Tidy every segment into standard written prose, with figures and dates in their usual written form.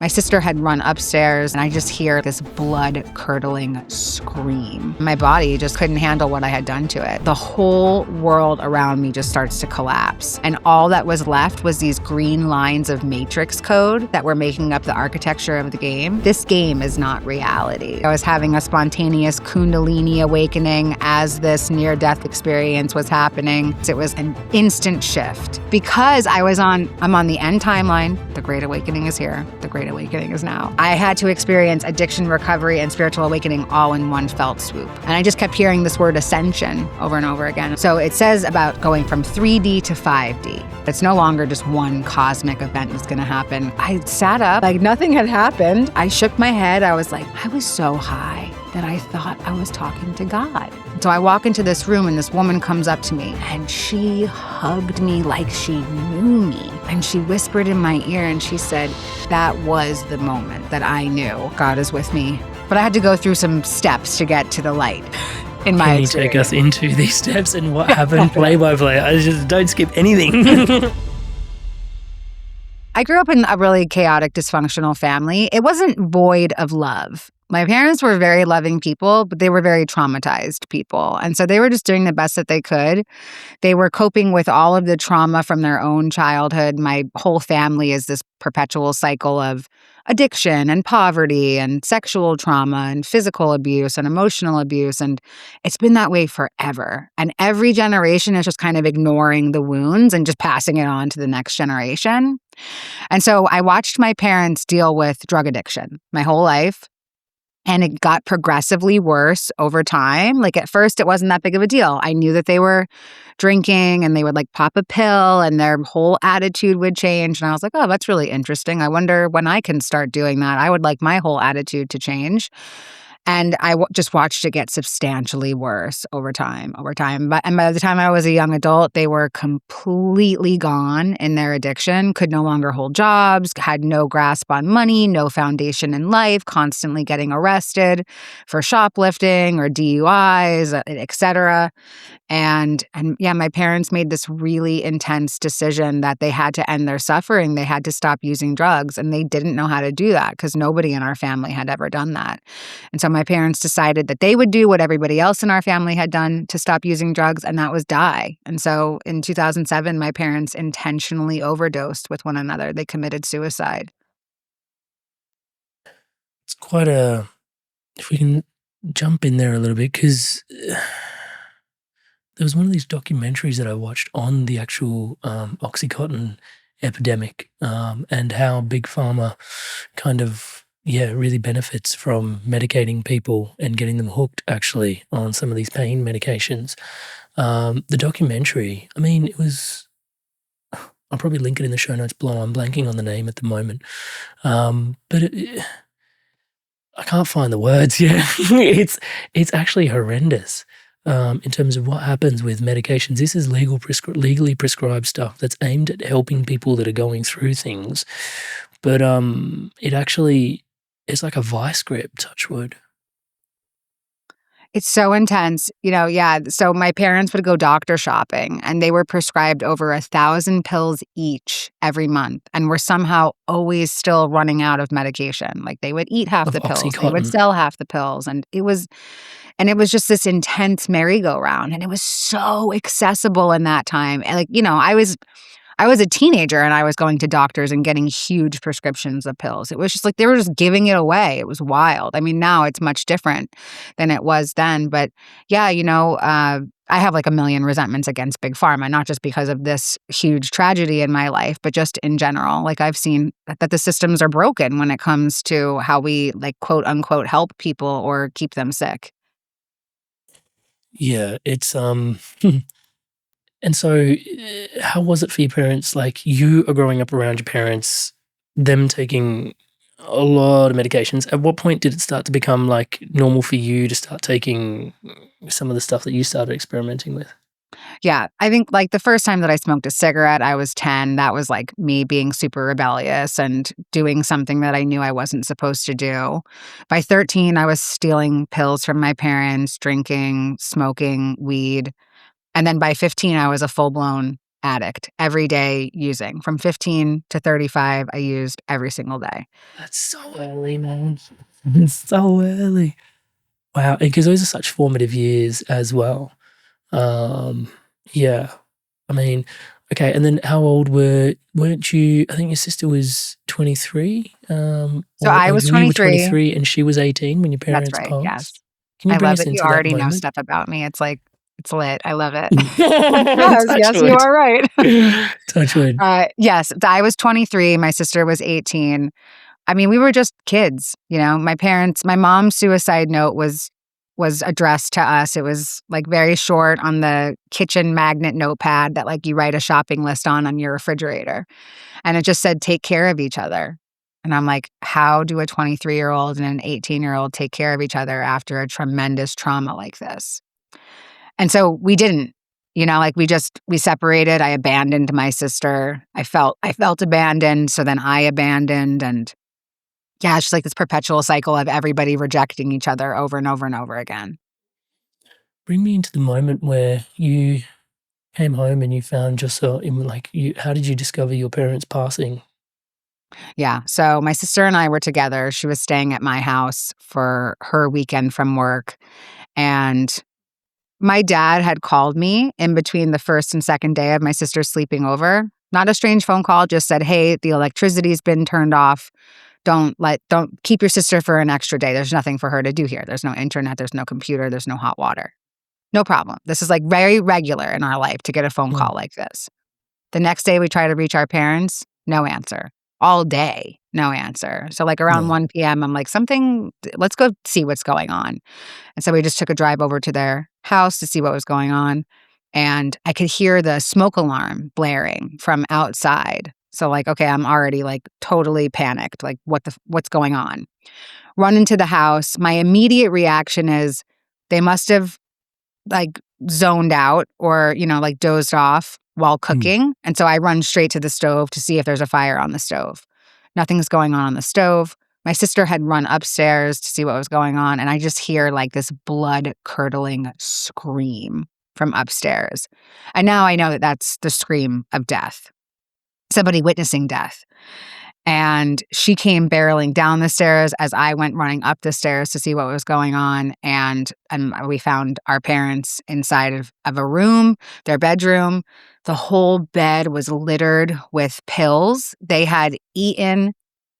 My sister had run upstairs and I just hear this blood-curdling scream. My body just couldn't handle what I had done to it. The whole world around me just starts to collapse. And all that was left was these green lines of matrix code that were making up the architecture of the game. This game is not reality. I was having a spontaneous Kundalini awakening as this near-death experience was happening. It was an instant shift. Because I'm on the end timeline, the Great Awakening is here, the Great Awakening is now. I had to experience addiction recovery and spiritual awakening all in one felt swoop. And I just kept hearing this word ascension over and over again. So it says about going from 3D to 5D. It's no longer just one cosmic event that's gonna happen. I sat up like nothing had happened. I shook my head. I was like, I was so high that I thought I was talking to God. So I walk into this room and this woman comes up to me and she hugged me like she knew me. And she whispered in my ear and she said, that was the moment that I knew God is with me. But I had to go through some steps to get to the light in my experience. Can you take us into these steps and what happened play by play? I just don't skip anything. I grew up in a really chaotic, dysfunctional family. It wasn't void of love. My parents were very loving people, but they were very traumatized people. And so they were just doing the best that they could. They were coping with all of the trauma from their own childhood. My whole family is this perpetual cycle of addiction and poverty and sexual trauma and physical abuse and emotional abuse. And it's been that way forever. And every generation is just kind of ignoring the wounds and just passing it on to the next generation. And so I watched my parents deal with drug addiction my whole life. And it got progressively worse over time. Like at first, it wasn't that big of a deal. I knew that they were drinking and they would like pop a pill and their whole attitude would change. And I was like, oh, that's really interesting. I wonder when I can start doing that. I would like my whole attitude to change. And I just watched it get substantially worse over time. And by the time I was a young adult, they were completely gone in their addiction, could no longer hold jobs, had no grasp on money, no foundation in life, constantly getting arrested for shoplifting or DUIs, etc. And yeah, my parents made this really intense decision that they had to end their suffering. They had to stop using drugs, and they didn't know how to do that because nobody in our family had ever done that. And so my parents decided that they would do what everybody else in our family had done to stop using drugs, and that was die. And so in 2007, my parents intentionally overdosed with one another. They committed suicide. It's quite a, if we can jump in there a little bit, because there was one of these documentaries that I watched on the actual OxyContin epidemic and how Big Pharma kind of, really benefits from medicating people and getting them hooked actually on some of these pain medications. The documentary, I mean, it was, I'll probably link it in the show notes below. I'm blanking on the name at the moment. But I can't find the words. Yeah, it's actually horrendous in terms of what happens with medications. This is legally prescribed stuff that's aimed at helping people that are going through things. But it actually is like a vice grip, touch wood. It's so intense. So my parents would go doctor shopping and they were prescribed over 1,000 pills each every month and were somehow always still running out of medication. Like they would eat half the pills, they would sell half the pills. And it was just this intense merry-go-round, and it was so accessible in that time. And I was a teenager and I was going to doctors and getting huge prescriptions of pills. It was just like they were just giving it away. It was wild. I mean, now it's much different than it was then. But yeah, I have like a million resentments against Big Pharma, not just because of this huge tragedy in my life, but just in general. Like I've seen that the systems are broken when it comes to how we like quote unquote help people or keep them sick. Yeah, it's And so how was it for your parents? Like you are growing up around your parents, them taking a lot of medications. At what point did it start to become like normal for you to start taking some of the stuff that you started experimenting with? Yeah, I think like the first time that I smoked a cigarette, I was 10. That was like me being super rebellious and doing something that I knew I wasn't supposed to do. By 13, I was stealing pills from my parents, drinking, smoking weed. And then by 15, I was a full-blown addict every day using. From 15 to 35, I used every single day. That's so early, man. It's so early. Wow. Because those are such formative years as well. Yeah. I mean, okay. And then how old weren't you? I think your sister was 23. So or I was you were 23. 23 and she was 18 when your That's parents right. Yes. passed. Can you I bring love us it. You into that already know moment? stuff about me. It's like, it's lit. I love it. Yes, Touch yes, you wood. are right. Touch wood. Yes, I was 23. My sister was 18. I mean, we were just kids, you know. My mom's suicide note was addressed to us. It was like very short on the kitchen magnet notepad that like you write a shopping list on your refrigerator. And it just said, take care of each other. And I'm like, how do a 23-year-old and an 18-year-old take care of each other after a tremendous trauma like this? And so we didn't, you know, like we separated. I abandoned my sister. I felt abandoned. So then I abandoned. And yeah, it's just like this perpetual cycle of everybody rejecting each other over and over and over again. Bring me into the moment where you came home and you found yourself in how did you discover your parents passing? Yeah. So my sister and I were together. She was staying at my house for her weekend from work. And my dad had called me in between the first and second day of my sister sleeping over. Not a strange phone call, just said, hey, the electricity's been turned off. Don't keep your sister for an extra day. There's nothing for her to do here. There's no internet, there's no computer, there's no hot water. No problem. This is like very regular in our life to get a phone call like this. The next day we try to reach our parents, no answer. All day, no answer. So like around No. 1 p.m., I'm like, let's go see what's going on. And so we just took a drive over to their house to see what was going on. And I could hear the smoke alarm blaring from outside. So like, okay, I'm already like totally panicked. Like what's going on? Run into the house. My immediate reaction is they must have like zoned out or, you know, like dozed off while cooking. And so I run straight to the stove to see if there's a fire on the stove. Nothing's going on the stove. My sister had run upstairs to see what was going on. And I just hear like this blood curdling scream from upstairs. And now I know that that's the scream of death, somebody witnessing death. And she came barreling down the stairs as I went running up the stairs to see what was going on. And we found our parents inside of a room, their bedroom. The whole bed was littered with pills. They had eaten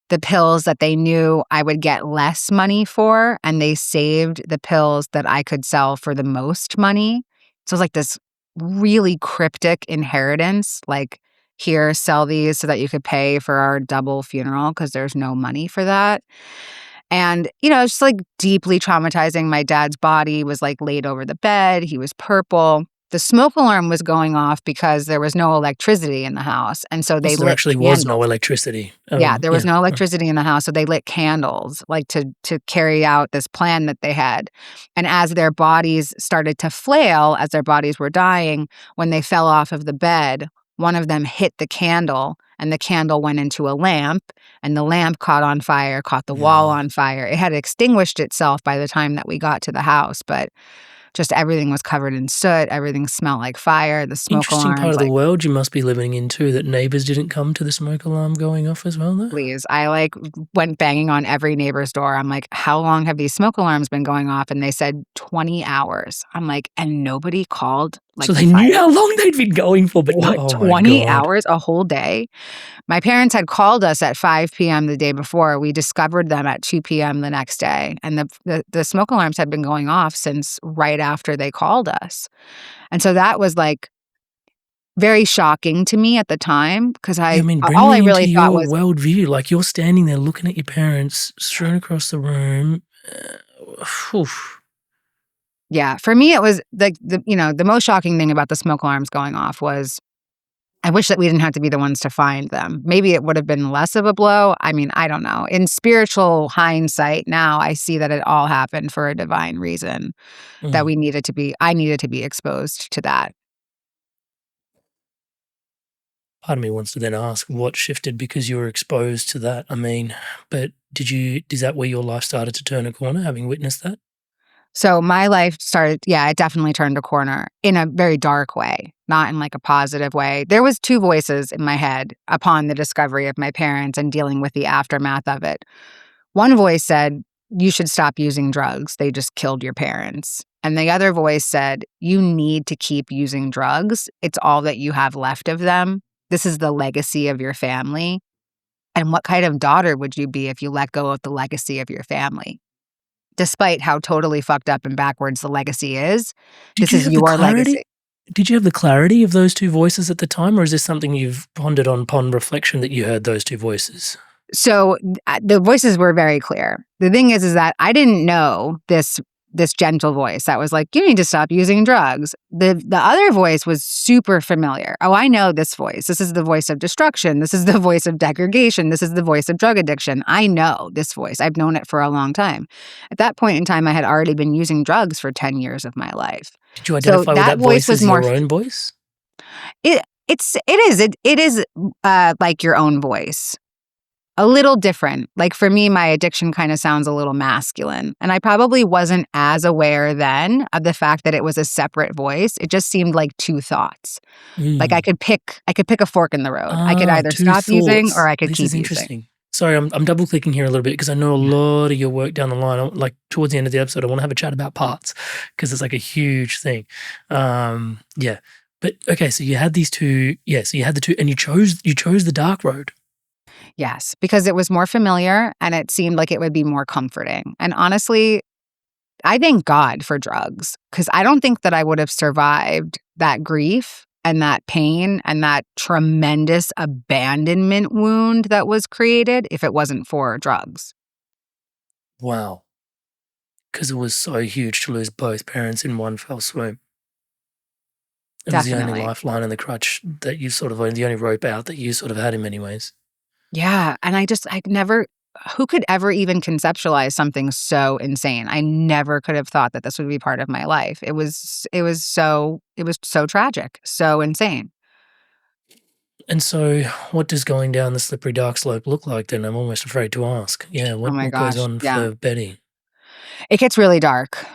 the pills that they knew I would get less money for, and they saved the pills that I could sell for the most money. So it was like this really cryptic inheritance, like, here, sell these so that you could pay for our double funeral because there's no money for that. And, you know, it's just like deeply traumatizing. My dad's body was like laid over the bed. He was purple. The smoke alarm was going off because there was no electricity in the house. And so they There lit actually was no candles. electricity. Yeah, there was no electricity in the house. So they lit candles like to carry out this plan that they had. And as their bodies started to flail, as their bodies were dying, when they fell off of the bed, one of them hit the candle and the candle went into a lamp and the lamp caught on fire, caught the wall on fire. It had extinguished itself by the time that we got to the house, but just everything was covered in soot. Everything smelled like fire. The smoke Interesting part alarms, of the like, world you must be living in too, that neighbors didn't come to the smoke alarm going off as well, though? please. I like went banging on every neighbor's door. I'm like, how long have these smoke alarms been going off? And they said 20 hours. I'm like, and nobody called like So the they knew fire. how long they'd been going for, but What, oh my 20 God. hours, a whole day? My parents had called us at 5 p.m. the day before. We discovered them at 2 p.m. the next day. And the smoke alarms had been going off since right after they called us. And so that was like very shocking to me at the time because Yeah, I mean, bring all I me into really thought your was, worldview. Like you're standing there looking at your parents strewn across the room. Oof. yeah, for me, it was like the most shocking thing about the smoke alarms going off was I wish that we didn't have to be the ones to find them. Maybe it would have been less of a blow. I mean, I don't know. In spiritual hindsight, now I see that it all happened for a divine reason, that I needed to be exposed to that. Part of me wants to then ask what shifted because you were exposed to that. I mean, but is that where your life started to turn a corner, having witnessed that? So my life started, it definitely turned a corner in a very dark way, not in like a positive way. There was two voices in my head upon the discovery of my parents and dealing with the aftermath of it. One voice said, you should stop using drugs. They just killed your parents. And the other voice said, you need to keep using drugs. It's all that you have left of them. This is the legacy of your family. And what kind of daughter would you be if you let go of the legacy of your family? Despite how totally fucked up and backwards the legacy is, Did this you is have the your legacy. clarity? Did you have the clarity of those two voices at the time, or is this something you've pondered on upon reflection that you heard those two voices? So the voices were very clear. The thing is that I didn't know this gentle voice that was like, you need to stop using drugs. The other voice was super familiar. Oh, I know this voice. This is the voice of destruction. This is the voice of degradation. This is the voice of drug addiction. I know this voice. I've known it for a long time. At that point in time, I had already been using drugs for 10 years of my life. Did you identify with that voice as your own voice? It is like your own voice. A little different. Like for me, my addiction kind of sounds a little masculine. And I probably wasn't as aware then of the fact that it was a separate voice. It just seemed like two thoughts. Like I could pick a fork in the road. I could either stop using or I could this keep is interesting. using. Sorry, I'm double clicking here a little bit because I know a lot of your work down the line. Like towards the end of the episode, I want to have a chat about parts because it's like a huge thing. Yeah. But okay, so you had these two. Yeah, so you had the two, and you chose the dark road. Yes, because it was more familiar and it seemed like it would be more comforting. And honestly, I thank God for drugs because I don't think that I would have survived that grief and that pain and that tremendous abandonment wound that was created if it wasn't for drugs. Wow. Because it was so huge to lose both parents in one fell swoop. It was the only Definitely. lifeline and the crutch that you sort of, the only rope out that you sort of had in many ways. Yeah. And I never, who could ever even conceptualize something so insane? I never could have thought that this would be part of my life. It was so tragic, so insane. And so what does going down the slippery dark slope look like then? I'm almost afraid to ask. Yeah, Oh what my goes gosh. on Yeah. for Betty? It gets really dark.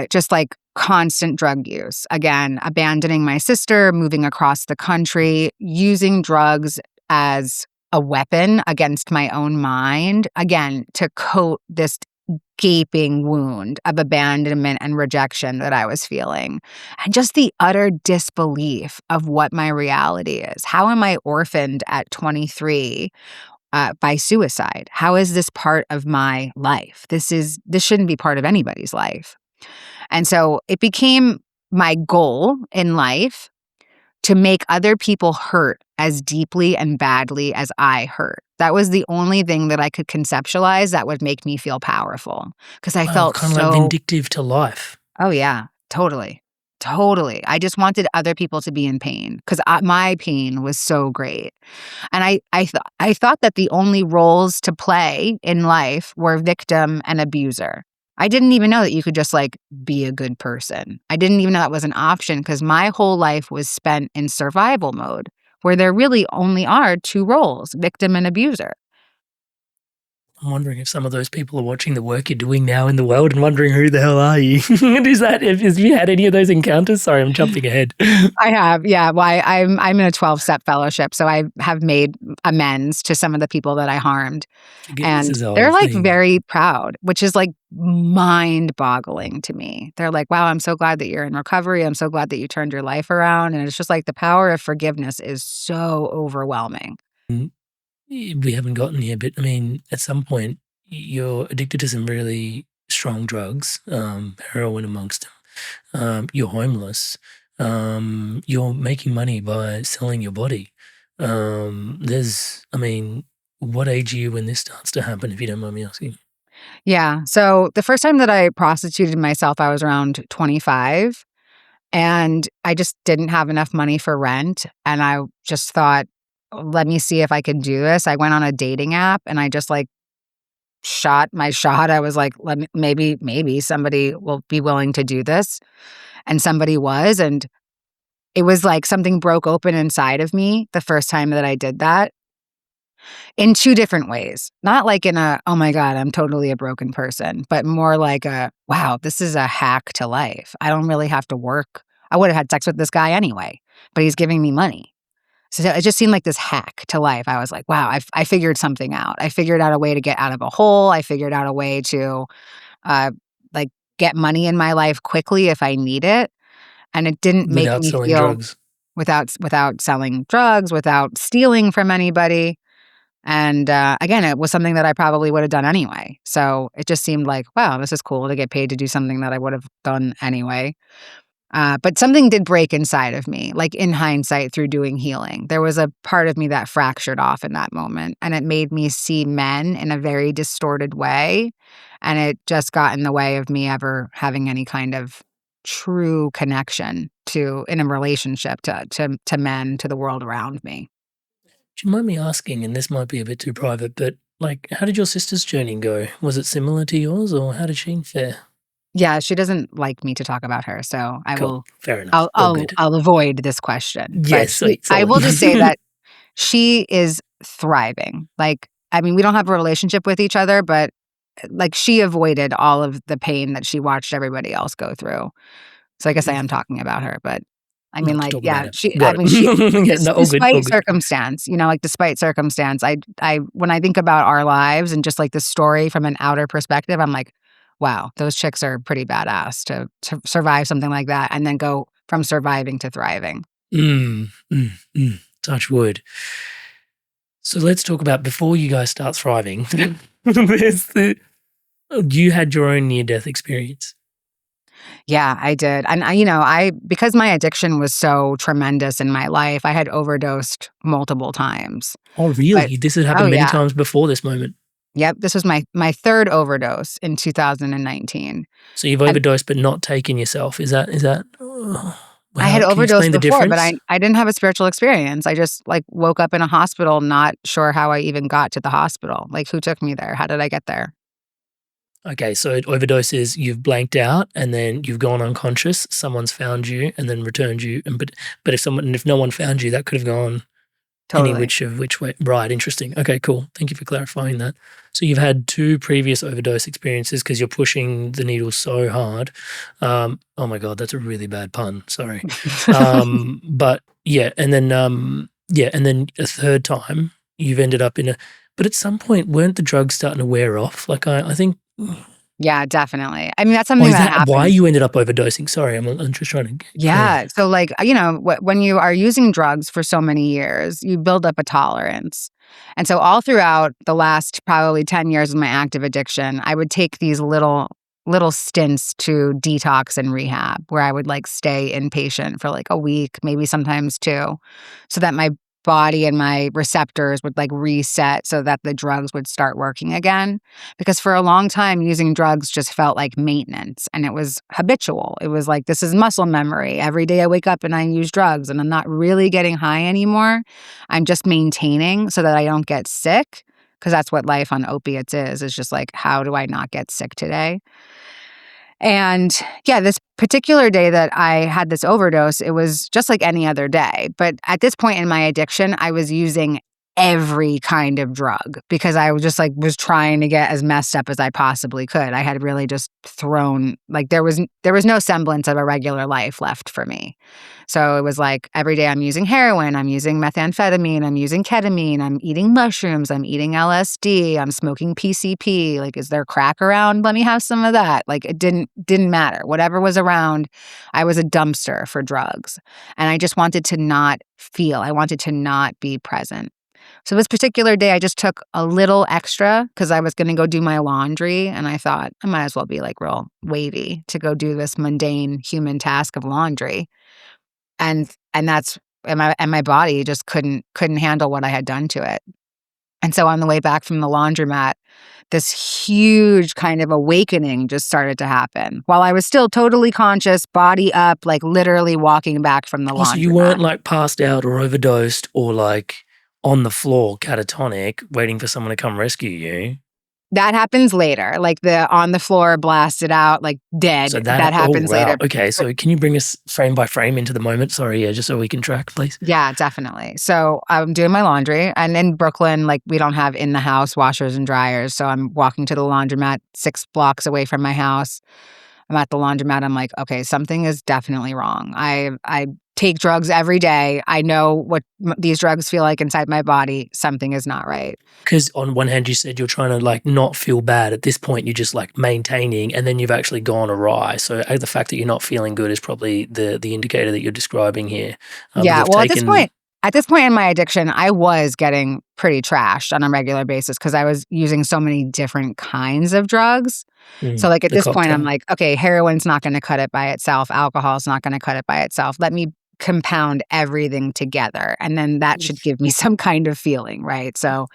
Just like constant drug use. Again, abandoning my sister, moving across the country, using drugs as a weapon against my own mind, again, to coat this gaping wound of abandonment and rejection that I was feeling. And just the utter disbelief of what my reality is. How am I orphaned at 23? By suicide? How is this part of my life? This shouldn't be part of anybody's life. And so it became my goal in life to make other people hurt as deeply and badly as I hurt. That was the only thing that I could conceptualize that would make me feel powerful because I felt kind of like vindictive to life. Oh yeah, totally. Totally. I just wanted other people to be in pain because my pain was so great. And I thought that the only roles to play in life were victim and abuser. I didn't even know that you could just like be a good person. I didn't even know that was an option because my whole life was spent in survival mode where there really only are two roles, victim and abuser. I'm wondering if some of those people are watching the work you're doing now in the world and wondering who the hell are you? Have you had any of those encounters? Sorry, I'm jumping ahead. I have, yeah. Well, I'm in a 12-step fellowship, so I have made amends to some of the people that I harmed. Forgiveness is a whole they're like thing. very proud, which is like mind-boggling to me. They're like, wow, I'm so glad that you're in recovery. I'm so glad that you turned your life around. And it's just like the power of forgiveness is so overwhelming. We haven't gotten here, but I mean, at some point, you're addicted to some really strong drugs, heroin amongst them. You're homeless. You're making money by selling your body. What age are you when this starts to happen, if you don't mind me asking? Yeah. So the first time that I prostituted myself, I was around 25. And I just didn't have enough money for rent. And I just thought, let me see if I can do this. I went on a dating app and I just like shot my shot. I was like, maybe somebody will be willing to do this. And somebody was. And it was like something broke open inside of me the first time that I did that. in two different ways. Not like in a, oh my God, I'm totally a broken person, but more like a, wow, this is a hack to life. I don't really have to work. I would have had sex with this guy anyway, but he's giving me money. So it just seemed like this hack to life. I was like, wow, I figured something out. I figured out a way to get out of a hole. I figured out a way to like get money in my life quickly if I need it. And it didn't make Without me selling feel drugs. without selling drugs, without stealing from anybody. And again, it was something that I probably would have done anyway. So it just seemed like, wow, this is cool to get paid to do something that I would have done anyway. But something did break inside of me, like in hindsight through doing healing. There was a part of me that fractured off in that moment, and it made me see men in a very distorted way. And it just got in the way of me ever having any kind of true connection in a relationship to men, to the world around me. Do you mind me asking, and this might be a bit too private, but like, how did your sister's journey go? Was it similar to yours, or how did she fare? Yeah, she doesn't like me to talk about her, so Cool. Fair enough. All good. I'll avoid this question. Yeah, But sweet. I Solid. will just say that she is thriving. Like, I mean, we don't have a relationship with each other, but like she avoided all of the pain that she watched everybody else go through. So I guess I am talking about her, but I mean, Not to like, talk yeah, about it. she. I Got mean, she. it. Yeah, no, all good. All Despite good. circumstance, like despite circumstance, I when I think about our lives and just like the story from an outer perspective, I'm like, wow, those chicks are pretty badass to survive something like that and then go from surviving to thriving. Touch wood. So let's talk about before you guys start thriving. You had your own near-death experience. Yeah, I did. And I because my addiction was so tremendous in my life, I had overdosed multiple times. Oh, really? This had happened many yeah. times before this moment. Yep, this was my third overdose in 2019. So you've overdosed but not taken yourself. Is that I had can you overdosed explain the before, but difference? I didn't have a spiritual experience. I just like woke up in a hospital, not sure how I even got to the hospital. Like, who took me there? How did I get there? Okay, so overdose is you've blanked out and then you've gone unconscious. Someone's found you and then returned you. But if no one found you, that could have gone any Totally. which way. Right, interesting. Okay, cool. Thank you for clarifying that. So you've had 2 previous overdose experiences because you're pushing the needle so hard. Oh my God, that's a really bad pun. Sorry. But yeah, and then a third time you've ended up in a. But at some point, weren't the drugs starting to wear off? Like I think. Yeah, definitely. I mean, that's something Is that that happens. why you ended up overdosing? Sorry, I'm just trying to get Yeah. So, like, when you are using drugs for so many years, you build up a tolerance. And so, all throughout the last probably 10 years of my active addiction, I would take these little stints to detox and rehab where I would like stay inpatient for like a week, maybe sometimes 2, so that my body and my receptors would like reset so that the drugs would start working again. Because for a long time, using drugs just felt like maintenance and it was habitual. It was like, this is muscle memory. Every day I wake up and I use drugs and I'm not really getting high anymore. I'm just maintaining so that I don't get sick. Because that's what life on opiates is just like, how do I not get sick today? And yeah, this particular day that I had this overdose, it was just like any other day. But at this point in my addiction, I was using every kind of drug because I was trying to get as messed up as I possibly could. I had really just thrown, like, there was no semblance of a regular life left for me. So it was like every day I'm using heroin, I'm using methamphetamine, I'm using ketamine, I'm eating mushrooms, I'm eating LSD, I'm smoking PCP. Like, is there crack around? Let me have some of that. Like, it didn't matter. Whatever was around, I was a dumpster for drugs. And I just wanted to not feel. I wanted to not be present. So this particular day, I just took a little extra because I was going to go do my laundry. And I thought I might as well be like real wavy to go do this mundane human task of laundry. And my body just couldn't handle what I had done to it. And so on the way back from the laundromat, this huge kind of awakening just started to happen while I was still totally conscious, body up, like literally walking back from the laundromat. So you weren't like passed out or overdosed or like on the floor catatonic waiting for someone to come rescue you. That happens later, like the on the floor, blasted out, like dead. So That happens later. Okay, so can you bring us frame by frame into the moment? Sorry, yeah, just so we can track, please. Yeah, definitely. So I'm doing my laundry, and in Brooklyn, like we don't have in the house washers and dryers. So I'm walking to the laundromat 6 blocks away from my house. I'm at the laundromat. I'm like, okay, something is definitely wrong. I take drugs every day. I know what these drugs feel like inside my body. Something is not right. Because on one hand, you said you're trying to like not feel bad. At this point, you're just like maintaining, and then you've actually gone awry. So the fact that you're not feeling good is probably the indicator that you're describing here. Yeah. Well, at this point in my addiction, I was getting pretty trashed on a regular basis because I was using so many different kinds of drugs. So like at this point, I'm like, okay, heroin's not going to cut it by itself. Alcohol's not going to cut it by itself. Let me compound everything together. And then that should give me some kind of feeling, right? So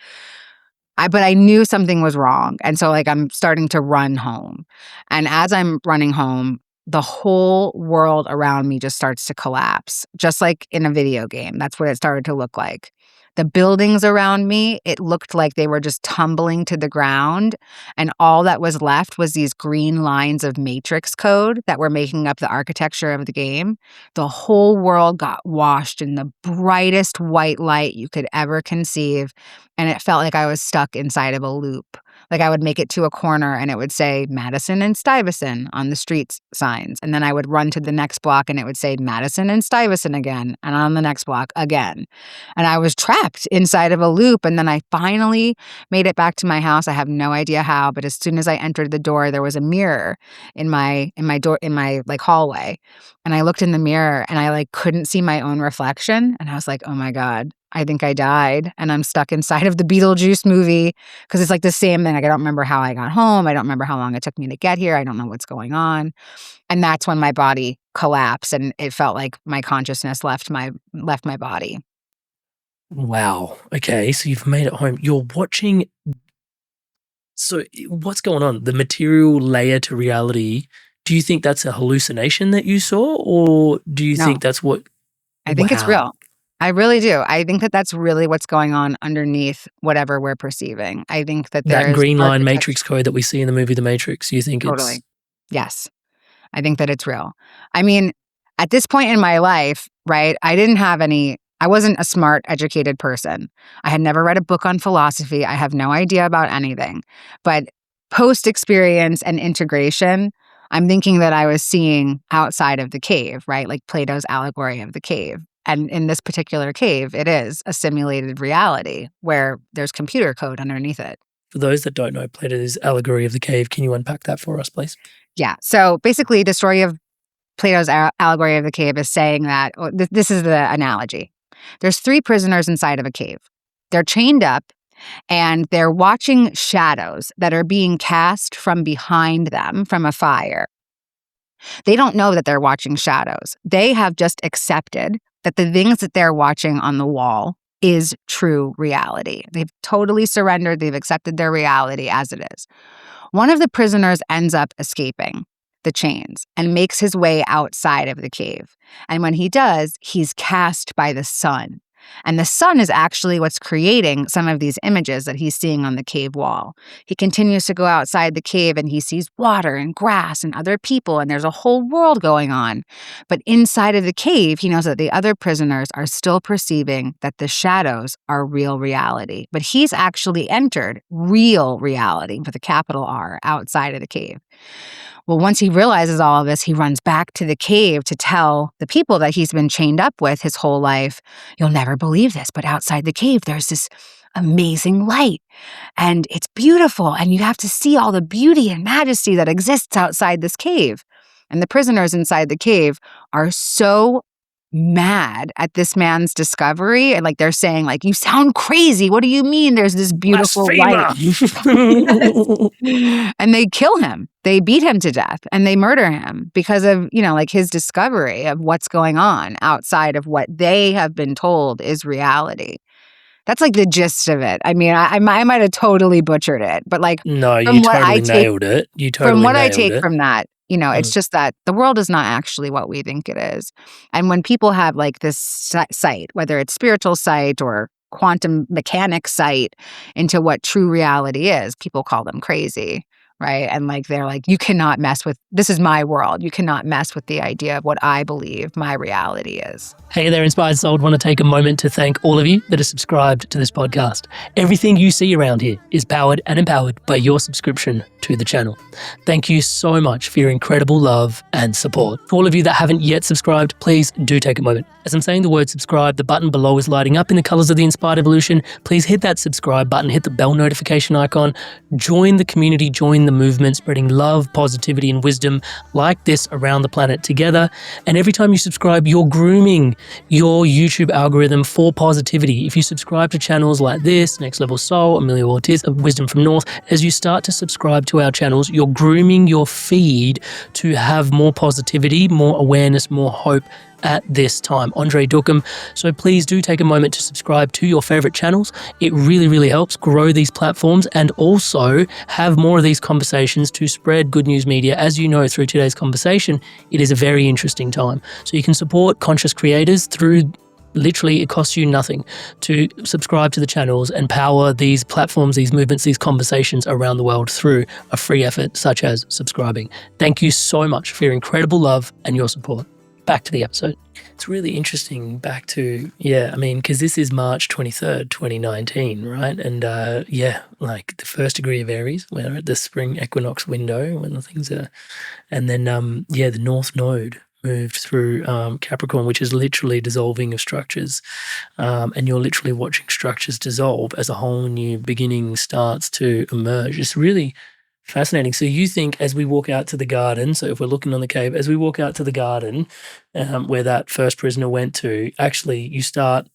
but I knew something was wrong. And so like I'm starting to run home. And as I'm running home, the whole world around me just starts to collapse, just like in a video game. That's what it started to look like. The buildings around me, it looked like they were just tumbling to the ground. And all that was left was these green lines of matrix code that were making up the architecture of the game. The whole world got washed in the brightest white light you could ever conceive. And it felt like I was stuck inside of a loop. Like I would make it to a corner and it would say Madison and Stuyvesant on the street signs. And then I would run to the next block and it would say Madison and Stuyvesant again. And on the next block again. And I was trapped inside of a loop. And then I finally made it back to my house. I have no idea how, but as soon as I entered the door, there was a mirror in my like hallway. And I looked in the mirror and I like couldn't see my own reflection. And I was like, oh my God, I think I died and I'm stuck inside of the Beetlejuice movie because it's like the same thing. Like I don't remember how I got home. I don't remember how long it took me to get here. I don't know what's going on. And that's when my body collapsed and it felt like my consciousness left my body. Wow. Okay, so you've made it home. You're watching. So what's going on? The material layer to reality. Do you think that's a hallucination that you saw, or do you think that's what? I think it's real. I really do. I think that that's really what's going on underneath whatever we're perceiving. I think that there's that green line matrix code that we see in the movie The Matrix. You think totally. It's yes. I think that it's real. I mean, at this point in my life, right? I wasn't a smart, educated person. I had never read a book on philosophy. I have no idea about anything. But post-experience and integration, I'm thinking that I was seeing outside of the cave, right? Like Plato's allegory of the cave. And in this particular cave, it is a simulated reality where there's computer code underneath it. For those that don't know Plato's allegory of the cave, can you unpack that for us, please? Yeah. So basically, the story of Plato's allegory of the cave is saying that this is the analogy. There's 3 prisoners inside of a cave. They're chained up and they're watching shadows that are being cast from behind them from a fire. They don't know that they're watching shadows. They have just accepted that the things that they're watching on the wall is true reality. They've totally surrendered. They've accepted their reality as it is. One of the prisoners ends up escaping the chains and makes his way outside of the cave. And when he does, he's cast by the sun. And the sun is actually what's creating some of these images that he's seeing on the cave wall. He continues to go outside the cave and he sees water and grass and other people, and there's a whole world going on. But inside of the cave, he knows that the other prisoners are still perceiving that the shadows are real reality. But he's actually entered real reality with a capital R outside of the cave. Well, once he realizes all of this, he runs back to the cave to tell the people that he's been chained up with his whole life, you'll never believe this, but outside the cave, there's this amazing light and it's beautiful. And you have to see all the beauty and majesty that exists outside this cave. And the prisoners inside the cave are so mad at this man's discovery. And like they're saying, like, you sound crazy. What do you mean there's this beautiful light? And they kill him. They beat him to death and they murder him because of, like his discovery of what's going on outside of what they have been told is reality. That's like the gist of it. I mean, I might have totally butchered it, but like, no, you totally nailed it. From what I take from that, it's just that the world is not actually what we think it is. And when people have like this sight, whether it's spiritual sight or quantum mechanics sight into what true reality is. People call them crazy, right? And like they're like, you cannot mess with, this is my world. You cannot mess with the idea of what I believe my reality is. Hey there, Inspired Soul. I want to take a moment to thank all of you that are subscribed to this podcast. Everything you see around here is powered and empowered by your subscription to the channel. Thank you so much for your incredible love and support. For all of you that haven't yet subscribed, please do take a moment. As I'm saying the word subscribe, the button below is lighting up in the colors of the Inspired Evolution. Please hit that subscribe button, hit the bell notification icon, join the community, join the movement, spreading love, positivity, and wisdom like this around the planet together. And every time you subscribe, you're grooming your YouTube algorithm for positivity. If you subscribe to channels like this, Next Level Soul, Amelia Ortiz, Wisdom from North, as you start to subscribe to our channels, you're grooming your feed to have more positivity, more awareness, more hope at this time. Andre Dookum. So please do take a moment to subscribe to your favorite channels. It really, really helps grow these platforms and also have more of these conversations to spread good news media. As you know, through today's conversation, it is a very interesting time. So you can support conscious creators through literally, it costs you nothing to subscribe to the channels and power these platforms, these movements, these conversations around the world through a free effort such as subscribing. Thank you so much for your incredible love and your support. Back to the episode. It's really interesting back to, because this is March 23rd, 2019, right? And like the first degree of Aries, we're at the spring equinox window when the things are, and then, the North Node moved through Capricorn, which is literally dissolving of structures. And you're literally watching structures dissolve as a whole new beginning starts to emerge. It's really fascinating. So you think as we walk out to the garden, so if we're looking on the cave, as we walk out to the garden where that first prisoner went to, actually you start,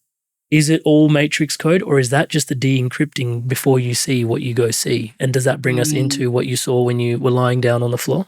is it all matrix code or is that just the de-encrypting before you see what you go see? And does that bring us into what you saw when you were lying down on the floor?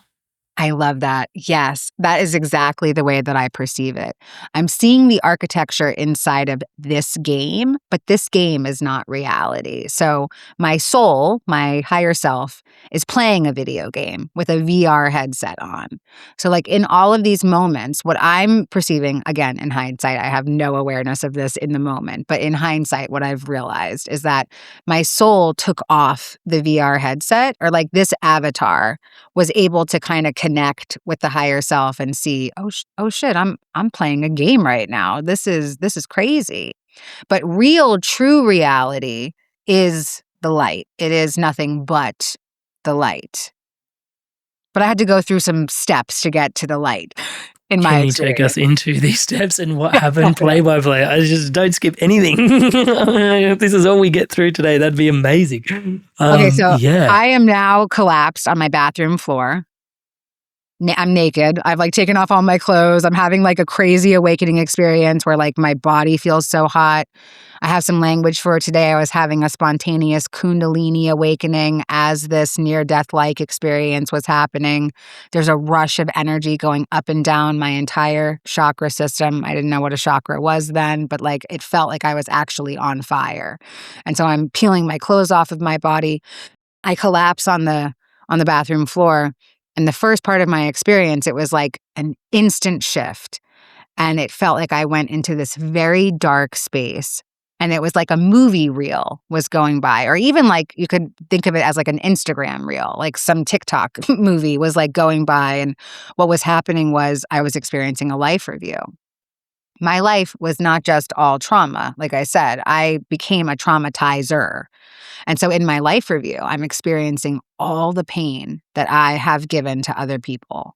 I love that. Yes, that is exactly the way that I perceive it. I'm seeing the architecture inside of this game, but this game is not reality. So my soul, my higher self, is playing a video game with a VR headset on. So like in all of these moments, what I'm perceiving, again, in hindsight, I have no awareness of this in the moment, but in hindsight, what I've realized is that my soul took off the VR headset, or like this avatar was able to kind of connect with the higher self and see, oh shit, I'm playing a game right now. This is crazy. But real, true reality is the light. It is nothing but the light. But I had to go through some steps to get to the light. In my Can you take us into these steps and what happened play by play? I just don't skip anything. If this is all we get through today, that'd be amazing. Okay, so I am now collapsed on my bathroom floor. I'm naked. I've like taken off all my clothes. I'm having like a crazy awakening experience where like my body feels so hot. I have some language for it today. I was having a spontaneous Kundalini awakening as this near-death-like experience was happening. There's a rush of energy going up and down my entire chakra system. I didn't know what a chakra was then, but like it felt like I was actually on fire. And so I'm peeling my clothes off of my body. I collapse on the bathroom floor. And the first part of my experience, it was like an instant shift. And it felt like I went into this very dark space. And it was like a movie reel was going by, or even like you could think of it as like an Instagram reel, like some TikTok movie was like going by. And what was happening was I was experiencing a life review. My life was not just all trauma. Like I said, I became a traumatizer. And so in my life review, I'm experiencing all the pain that I have given to other people.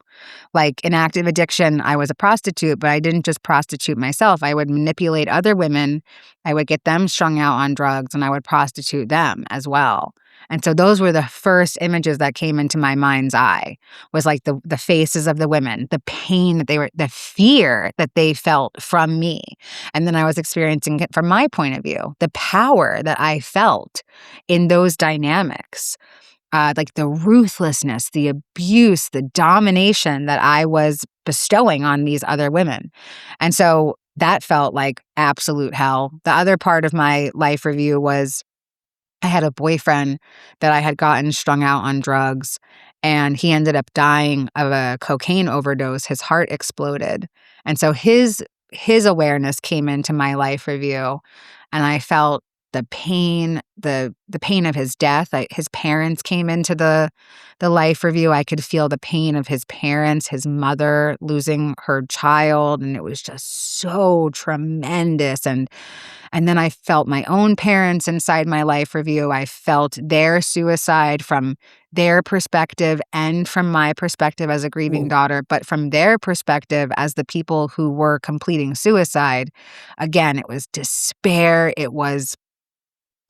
Like in active addiction, I was a prostitute, but I didn't just prostitute myself. I would manipulate other women. I would get them strung out on drugs and I would prostitute them as well. And so those were the first images that came into my mind's eye, was like the faces of the women, the pain that they were, the fear that they felt from me. And then I was experiencing it from my point of view, the power that I felt in those dynamics, like the ruthlessness, the abuse, the domination that I was bestowing on these other women. And so that felt like absolute hell. The other part of my life review was I had a boyfriend that I had gotten strung out on drugs, and he ended up dying of a cocaine overdose. His heart exploded. And so his his awareness came into my life review, and I felt the pain, the pain of his death. His parents came into the life review. I could feel the pain of his parents, his mother losing her child, and it was just so tremendous. And then I felt my own parents inside my life review. I felt their suicide from their perspective and from my perspective as a grieving daughter, but from their perspective as the people who were completing suicide. Again, it was despair. It was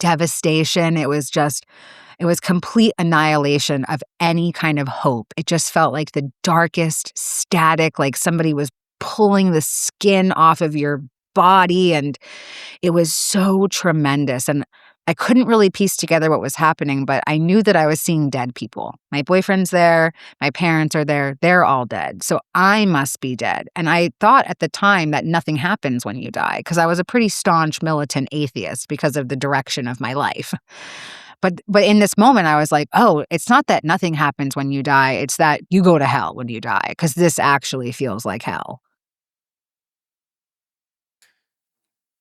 devastation. It was complete annihilation of any kind of hope. It just felt like the darkest static, like somebody was pulling the skin off of your body. And it was so tremendous. And I couldn't really piece together what was happening, but I knew that I was seeing dead people. My boyfriend's there. My parents are there. They're all dead. So I must be dead. And I thought at the time that nothing happens when you die, because I was a pretty staunch militant atheist because of the direction of my life. But in this moment, I was like, oh, it's not that nothing happens when you die. It's that you go to hell when you die, because this actually feels like hell.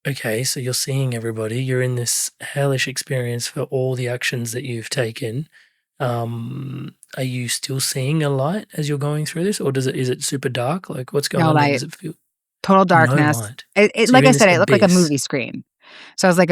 Okay, so you're seeing everybody. You're in this hellish experience for all the actions that you've taken. Are you still seeing a light as you're going through this, or is it super dark? Like, what's going No on there? light. Does it feel Total no darkness. light? It So like you're I in this said, it looked like a abyss. movie screen. So it was like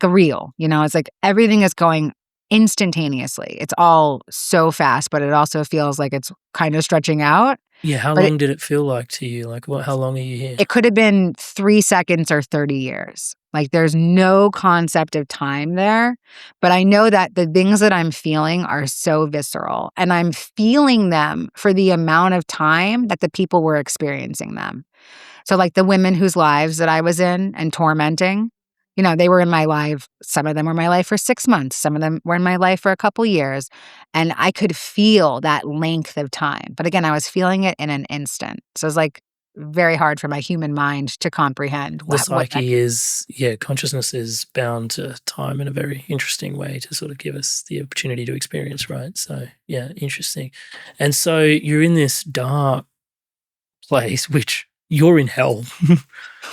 a reel, it's like everything is going instantaneously. It's all so fast, but it also feels like it's kind of stretching out. Yeah, how But long did it feel like to you? Like, how long are you here? it could have been 3 seconds or 30 years. Like, there's no concept of time there. But I know that the things that I'm feeling are so visceral, and I'm feeling them for the amount of time that the people were experiencing them. So like the women whose lives that I was in and tormenting, they were in my life. Some of them were in my life for 6 months. Some of them were in my life for a couple years. And I could feel that length of time. But again, I was feeling it in an instant. So it was like very hard for my human mind to comprehend The what that psyche is, consciousness is bound to time in a very interesting way to sort of give us the opportunity to experience, right? So, yeah, interesting. And so you're in this dark place, which you're in hell.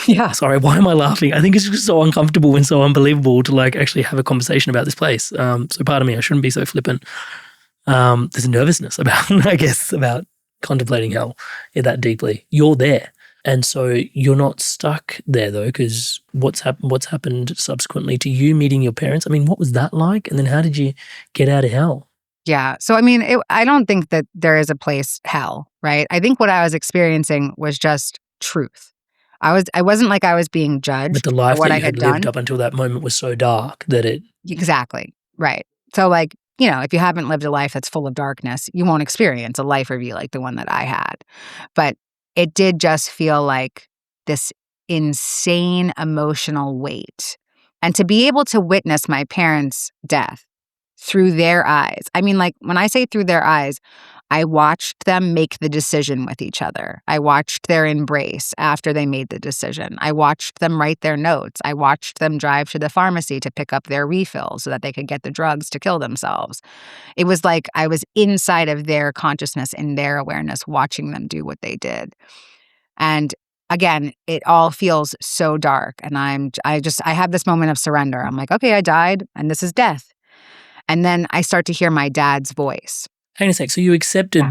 Yeah. Sorry, why am I laughing? I think it's just so uncomfortable and so unbelievable to like actually have a conversation about this place. So pardon me, I shouldn't be so flippant. There's a nervousness about, I guess, about contemplating hell that deeply. You're there. And so you're not stuck there though, because what's happened subsequently to you meeting your parents? I mean, what was that like? And then how did you get out of hell? Yeah. So, I mean, I don't think that there is a place, hell, right? I think what I was experiencing was just truth. I wasn't like I was being judged But the for life what that I you had had lived done. up until that moment was so dark that it... Exactly. Right. So like, if you haven't lived a life that's full of darkness, you won't experience a life review like the one that I had. But it did just feel like this insane emotional weight. And to be able to witness my parents' death through their eyes. I mean, like when I say through their eyes, I watched them make the decision with each other. I watched their embrace after they made the decision. I watched them write their notes. I watched them drive to the pharmacy to pick up their refills so that they could get the drugs to kill themselves. It was like I was inside of their consciousness, in their awareness, watching them do what they did. And again, it all feels so dark. And I have this moment of surrender. I'm like, okay, I died and this is death. And then I start to hear my dad's voice. Hang on a sec. So you accepted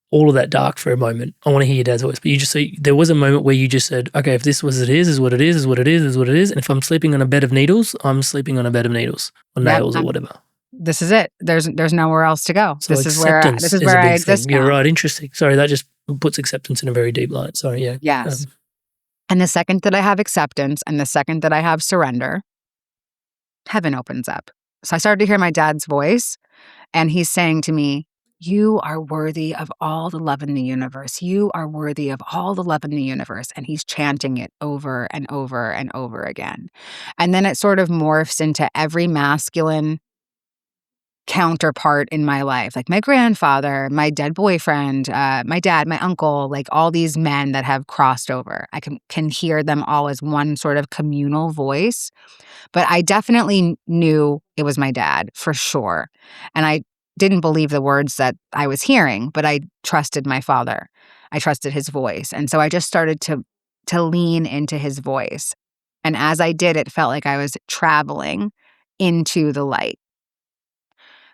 all of that dark for a moment. I want to hear your dad's voice. But there was a moment where you just said, okay, if this was it is what it is what it is what it is. And if I'm sleeping on a bed of needles, I'm sleeping on a bed of needles or nails or whatever. This is it. There's nowhere else to go. So this is where acceptance is where a big I exist thing. now. You're right. Interesting. Sorry, that just puts acceptance in a very deep light. Sorry, yeah. Yes. And the second that I have acceptance and the second that I have surrender, heaven opens up. So I started to hear my dad's voice, and he's saying to me, you are worthy of all the love in the universe. You are worthy of all the love in the universe. And he's chanting it over and over and over again. And then it sort of morphs into every masculine counterpart in my life, like my grandfather, my dead boyfriend, my dad, my uncle, like all these men that have crossed over. I can hear them all as one sort of communal voice. But I definitely knew it was my dad for sure. And I didn't believe the words that I was hearing, but I trusted my father. I trusted his voice. And so I just started to to lean into his voice. And as I did, it felt like I was traveling into the light,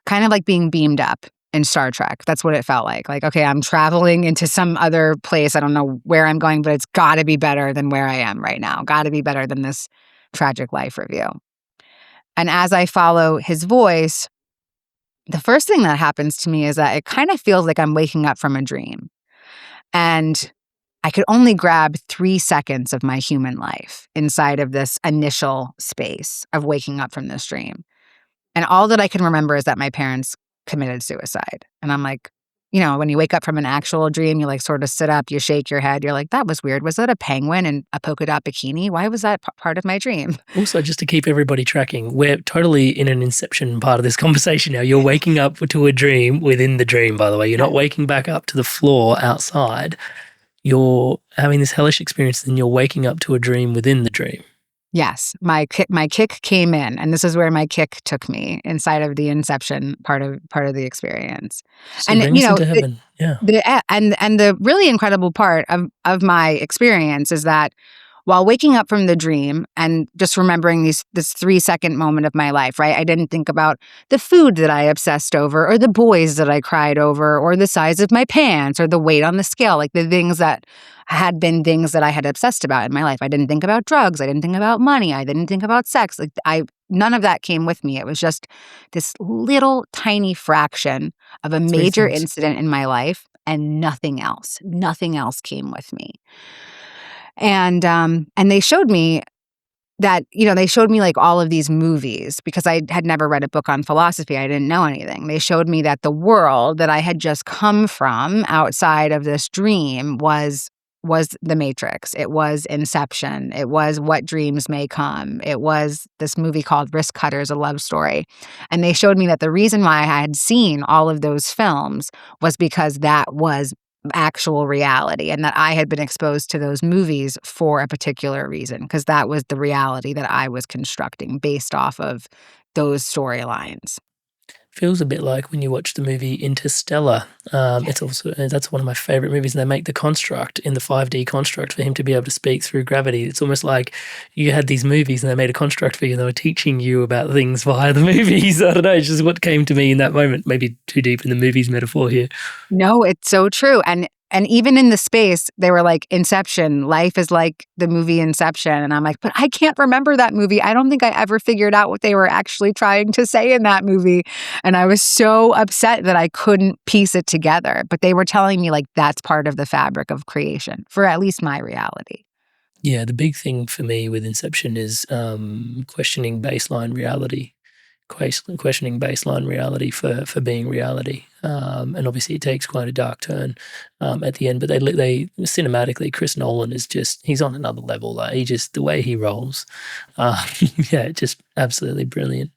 kind of like being beamed up in Star Trek. That's what it felt like. Like, okay, I'm traveling into some other place. I don't know where I'm going, but it's got to be better than where I am right now. Got to be better than this tragic life review. And as I follow his voice, the first thing that happens to me is that it kind of feels like I'm waking up from a dream. And I could only grab 3 seconds of my human life inside of this initial space of waking up from this dream. And all that I can remember is that my parents committed suicide. And I'm like, when you wake up from an actual dream, you like sort of sit up, you shake your head. You're like, that was weird. Was that a penguin in a polka dot bikini? Why was that part of my dream? Also, just to keep everybody tracking, we're totally in an inception part of this conversation now. You're waking up to a dream within the dream, by the way. You're not waking back up to the floor outside. You're having this hellish experience and you're waking up to a dream within the dream. Yes, my kick came in, and this is where my kick took me inside of the inception part of the experience. So And bring us into heaven. Yeah. The really incredible part of my experience is that while waking up from the dream and just remembering this 3-second moment of my life, right? I didn't think about the food that I obsessed over or the boys that I cried over or the size of my pants or the weight on the scale, like the things that had been things that I had obsessed about in my life. I didn't think about drugs. I didn't think about money. I didn't think about sex. None of that came with me. It was just this little tiny fraction of a major incident in my life and nothing else. Nothing else came with me. And they showed me that, they showed me like all of these movies because I had never read a book on philosophy. I didn't know anything. They showed me that the world that I had just come from outside of this dream was The Matrix. It was Inception. It was What Dreams May Come. It was this movie called Risk Cutters, a love story. And they showed me that the reason why I had seen all of those films was because that was actual reality and that I had been exposed to those movies for a particular reason because that was the reality that I was constructing based off of those storylines. Feels a bit like when you watch the movie Interstellar. It's also that's one of my favorite movies, and they make the construct in the 5D construct for him to be able to speak through gravity. It's almost like you had these movies and they made a construct for you and they were teaching you about things via the movies. I don't know, it's just what came to me in that moment. Maybe too deep in the movies metaphor here. No, it's so true. And even in the space, they were like, Inception, life is like the movie Inception. And I'm like, but I can't remember that movie. I don't think I ever figured out what they were actually trying to say in that movie. And I was so upset that I couldn't piece it together. But they were telling me like that's part of the fabric of creation for at least my reality. Yeah, the big thing for me with Inception is questioning baseline reality. Questioning baseline reality for being reality, and obviously it takes quite a dark turn at the end. But they cinematically, Chris Nolan is he's on another level. Like the way he rolls, just absolutely brilliant.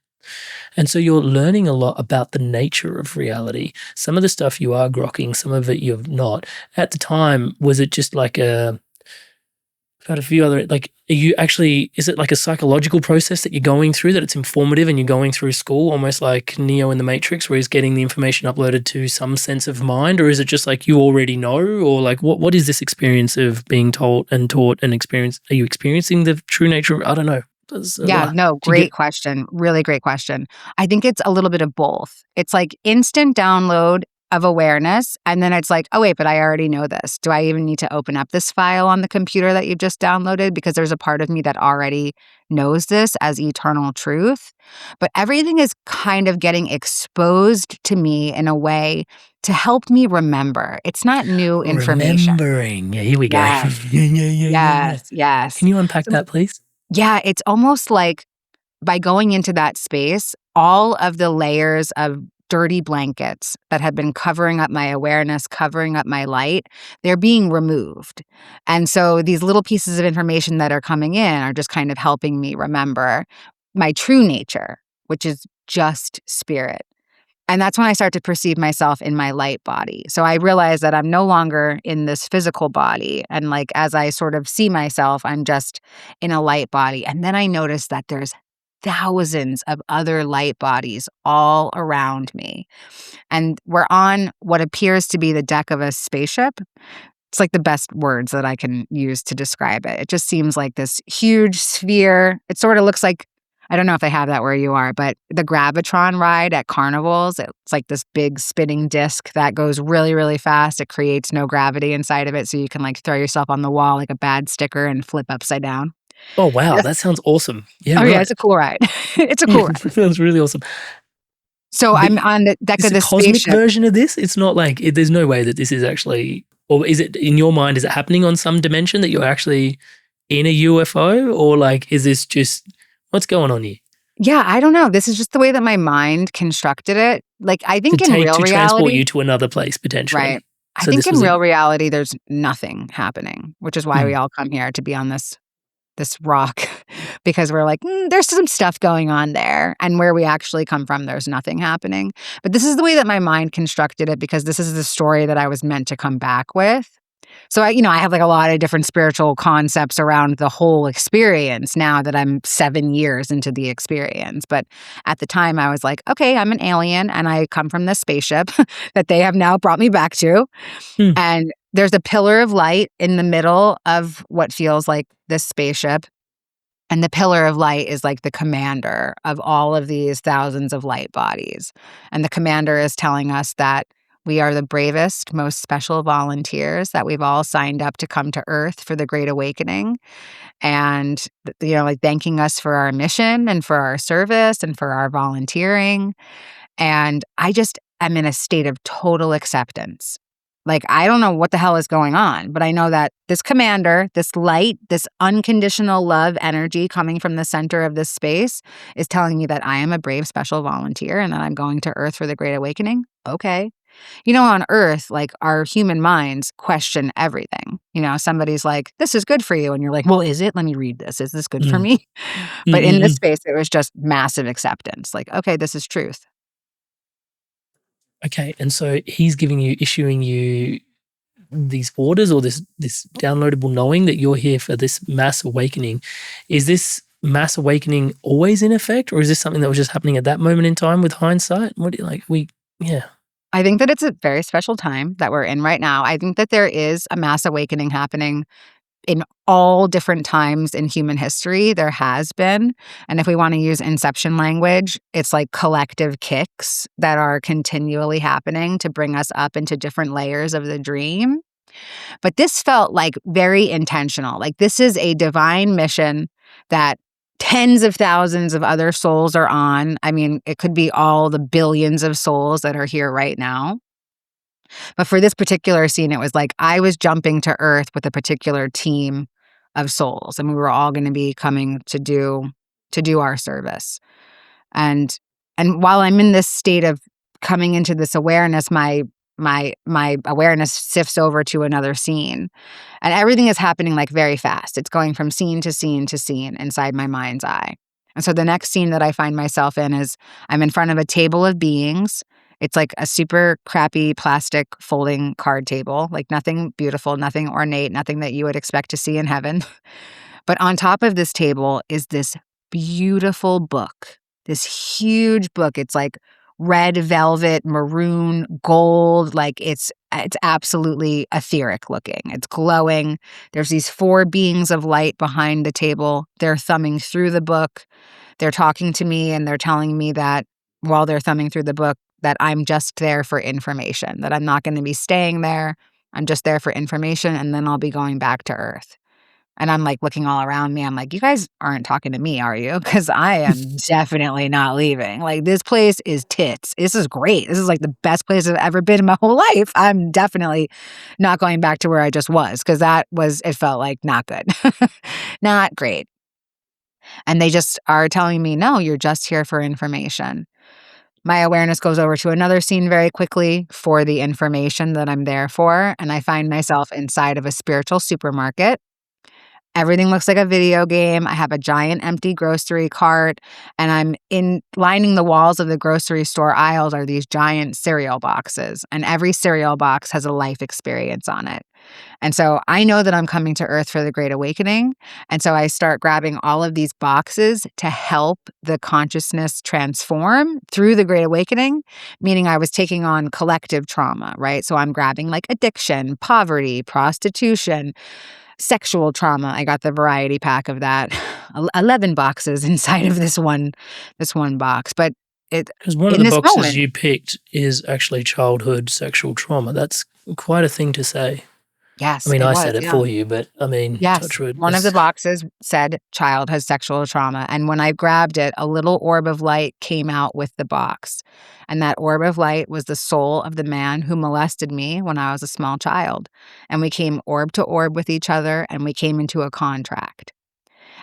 And so you're learning a lot about the nature of reality. Some of the stuff you are grokking, some of it you're not. At the time, was it just like got a few other, like, is it like a psychological process that you're going through, that it's informative and you're going through school, almost like Neo in the Matrix, where he's getting the information uploaded to some sense of mind? Or is it just like you already know? Or like, what is this experience of being taught and experience? Are you experiencing the true nature? I don't know. Great question. Really great question. I think it's a little bit of both. It's like instant download of awareness. And then it's like, oh, wait, but I already know this. Do I even need to open up this file on the computer that you've just downloaded? Because there's a part of me that already knows this as eternal truth. But everything is kind of getting exposed to me in a way to help me remember. It's not new information. Remembering. Yeah, here we go. Yes. Can you unpack that, please? Yeah, it's almost like by going into that space, all of the layers of dirty blankets that had been covering up my awareness, covering up my light, they're being removed. And so these little pieces of information that are coming in are just kind of helping me remember my true nature, which is just spirit. And that's when I start to perceive myself in my light body. So I realize that I'm no longer in this physical body. And like, as I sort of see myself, I'm just in a light body. And then I notice that there's thousands of other light bodies all around me. And we're on what appears to be the deck of a spaceship. It's like the best words that I can use to describe it. It just seems like this huge sphere. It sort of looks like, I don't know if they have that where you are, but the Gravitron ride at carnivals, it's like this big spinning disc that goes really, really fast. It creates no gravity inside of it, so you can like throw yourself on the wall like a bad sticker and flip upside down. Oh, wow. Yeah. That sounds awesome. Yeah, Oh, right. yeah, it's a cool ride. It's a cool ride. That sounds really awesome. So But I'm on the deck it's of a this cosmic spaceship. version of this? It's not like, there's no way that this is actually, or is it in your mind, is it happening on some dimension that you're actually in a UFO? Or like, is this just, what's going on here? Yeah, I don't know. This is just the way that my mind constructed it. Like, I think in real transport reality, you to another place potentially. right? I So think this in was real reality, there's nothing happening, which is why we all come here to be on this rock, because we're like, there's some stuff going on there, and where we actually come from, there's nothing happening. But this is the way that my mind constructed it, because this is the story that I was meant to come back with. So I have like a lot of different spiritual concepts around the whole experience now that I'm 7 years into the experience. But at the time I was like, okay, I'm an alien and I come from this spaceship that they have now brought me back to. And there's a pillar of light in the middle of what feels like this spaceship. And the pillar of light is like the commander of all of these thousands of light bodies. And the commander is telling us that we are the bravest, most special volunteers, that we've all signed up to come to Earth for the Great Awakening. And, like thanking us for our mission and for our service and for our volunteering. And I just am in a state of total acceptance. Like, I don't know what the hell is going on, but I know that this commander, this light, this unconditional love energy coming from the center of this space is telling me that I am a brave special volunteer and that I'm going to Earth for the Great Awakening. Okay. On Earth, like, our human minds question everything. Somebody's like, this is good for you. And you're like, well, is it? Let me read this. Is this good for me? But in this space, it was just massive acceptance. Like, okay, this is truth. Okay, and so he's issuing you these orders, or this downloadable knowing that you're here for this mass awakening. Is this mass awakening always in effect, or is this something that was just happening at that moment in time with hindsight? What do you like? I think that it's a very special time that we're in right now. I think that there is a mass awakening happening in all different times in human history. There has been. And if we want to use Inception language, it's like collective kicks that are continually happening to bring us up into different layers of the dream. But this felt like very intentional. Like, this is a divine mission that tens of thousands of other souls are on. I mean, it could be all the billions of souls that are here right now. But for this particular scene, it was like I was jumping to Earth with a particular team of souls, and we were all going to be coming to do our service. And while I'm in this state of coming into this awareness, my awareness sifts over to another scene, and everything is happening like very fast. It's going from scene to scene to scene inside my mind's eye. And so the next scene that I find myself in is I'm in front of a table of beings. It's like a super crappy plastic folding card table, like nothing beautiful, nothing ornate, nothing that you would expect to see in heaven. But on top of this table is this beautiful book, this huge book. It's like red velvet, maroon, gold. Like, it's absolutely etheric looking. It's glowing. There's these 4 beings of light behind the table. They're thumbing through the book. They're talking to me, and they're telling me that while they're thumbing through the book, that I'm just there for information, that I'm not going to be staying there. I'm just there for information, and then I'll be going back to Earth. And I'm like looking all around me. I'm like, you guys aren't talking to me, are you? Because I am definitely not leaving. Like, this place is tits. This is great. This is like the best place I've ever been in my whole life. I'm definitely not going back to where I just was, because it felt like not good, not great. And they just are telling me, no, you're just here for information. My awareness goes over to another scene very quickly for the information that I'm there for. And I find myself inside of a spiritual supermarket. Everything looks like a video game. I have a giant empty grocery cart, and lining the walls of the grocery store aisles are these giant cereal boxes, and every cereal box has a life experience on it. And so I know that I'm coming to Earth for the Great Awakening. And so I start grabbing all of these boxes to help the consciousness transform through the Great Awakening, meaning I was taking on collective trauma, right? So I'm grabbing like addiction, poverty, prostitution, sexual trauma. I got the variety pack of that. 11 boxes inside of this one box. But because one of in the this boxes moment, you picked is actually childhood sexual trauma. That's quite a thing to say. yes, I mean, it I was, said it yeah. for you, but I mean, Yes, touch wood. one of the boxes said child has sexual trauma. And when I grabbed it, a little orb of light came out with the box. And that orb of light was the soul of the man who molested me when I was a small child. And we came orb to orb with each other, and we came into a contract.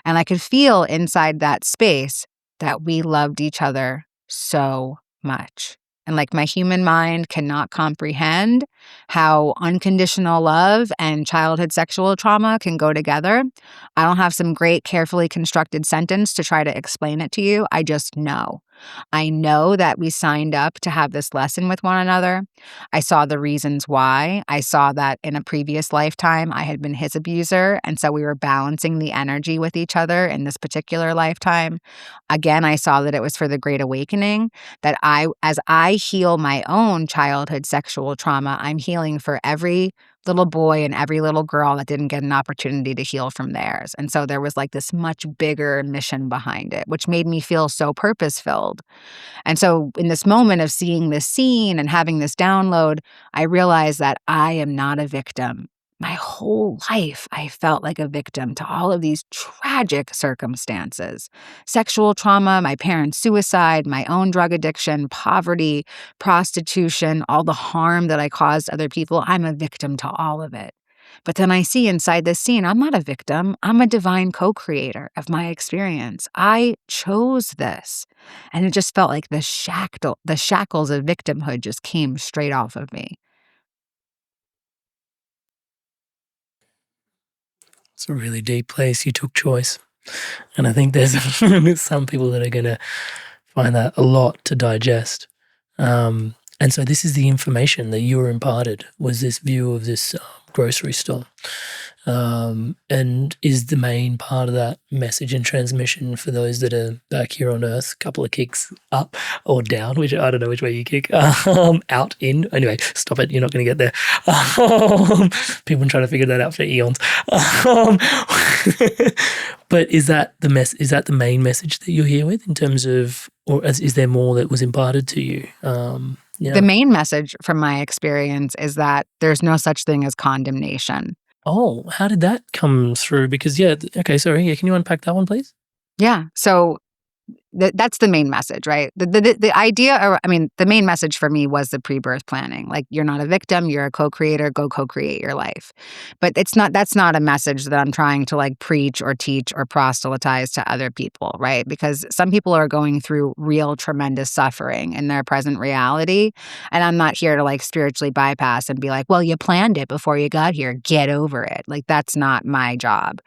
And I could feel inside that space that we loved each other so much. And like my human mind cannot comprehend how unconditional love and childhood sexual trauma can go together. I don't have some great, carefully constructed sentence to try to explain it to you. I just know. I know that we signed up to have this lesson with one another. I saw the reasons why. I saw that in a previous lifetime, I had been his abuser. And so we were balancing the energy with each other in this particular lifetime. Again, I saw that it was for the Great Awakening, that as I heal my own childhood sexual trauma, I'm healing for every little boy and every little girl that didn't get an opportunity to heal from theirs. And so there was like this much bigger mission behind it, which made me feel so purpose-filled. And so in this moment of seeing this scene and having this download, I realized that I am not a victim. My whole life, I felt like a victim to all of these tragic circumstances. Sexual trauma, my parents' suicide, my own drug addiction, poverty, prostitution, all the harm that I caused other people. I'm a victim to all of it. But then I see inside this scene, I'm not a victim. I'm a divine co-creator of my experience. I chose this. And it just felt like the shackles of victimhood just came straight off of me. It's a really deep place. You took choice. And I think there's some people that are going to find that a lot to digest. And so this is the information that you were imparted, was this view of this grocery store. And is the main part of that message and transmission for those that are back here on Earth, a couple of kicks up or down, which I don't know which way you kick, out, in. Anyway, stop it. You're not going to get there. People been trying to figure that out for eons. But is that the main message that you're here with in terms of, or is there more that was imparted to you? Yeah. The main message from my experience is that there's no such thing as condemnation. Oh, how did that come through? Because, okay, sorry. Yeah, can you unpack that one, please? Yeah. So that's the main message, right? The idea, the main message for me was the pre-birth planning. Like, you're not a victim, you're a co-creator, go co-create your life. But that's not a message that I'm trying to like preach or teach or proselytize to other people, right? Because some people are going through real tremendous suffering in their present reality. And I'm not here to like spiritually bypass and be like, well, you planned it before you got here, get over it. Like, that's not my job.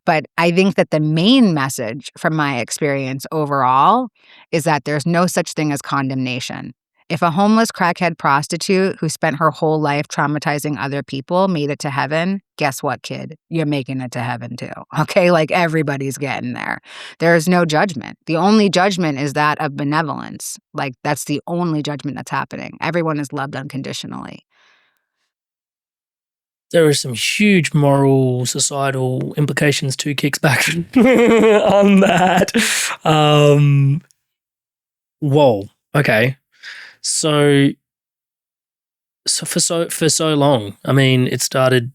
But I think that the main message from my experience overall is that there's no such thing as condemnation. If a homeless crackhead prostitute who spent her whole life traumatizing other people made it to heaven, guess what, kid? You're making it to heaven too. Okay? Like, everybody's getting there. There is no judgment. The only judgment is that of benevolence. Like, that's the only judgment that's happening. Everyone is loved unconditionally. There are some huge moral, societal implications to kicks back on that. Whoa. Okay. So for so long, I mean, it started.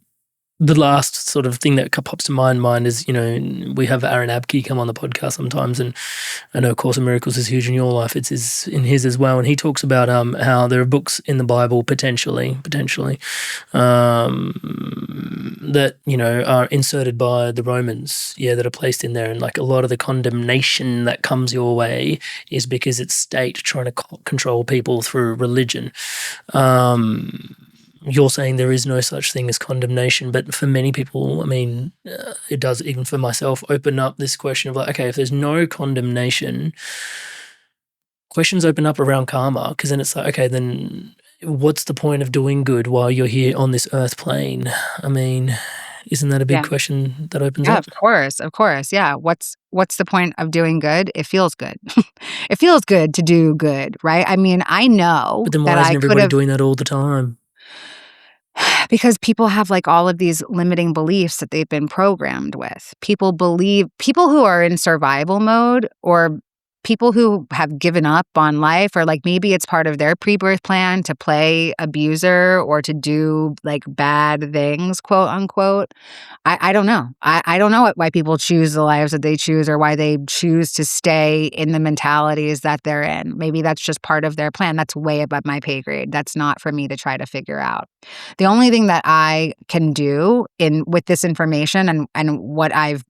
The last sort of thing that pops to my mind is, we have Aaron Abke come on the podcast sometimes, and I know Course in Miracles is huge in your life. It's in his as well, and he talks about how there are books in the Bible potentially that are inserted by the Romans, that are placed in there, and like a lot of the condemnation that comes your way is because it's state trying to control people through religion. you're saying there is no such thing as condemnation, but for many people, I mean, it does, even for myself, open up this question of like, okay, if there's no condemnation, questions open up around karma, because then it's like, okay, then what's the point of doing good while you're here on this earth plane? I mean, isn't that a big question that opens Yeah, up? of course. Yeah. What's the point of doing good? It feels good. It feels good to do good, right? I mean, I know But then that why isn't I could everybody have, doing that all the time? because people have like all of these limiting beliefs that they've been programmed with. People who are in survival mode, or people who have given up on life, or like maybe it's part of their pre-birth plan to play abuser or to do like bad things, quote unquote. I don't know. I don't know why people choose the lives that they choose, or why they choose to stay in the mentalities that they're in. Maybe that's just part of their plan. That's way above my pay grade. That's not for me to try to figure out. The only thing that I can do with this information and what I've,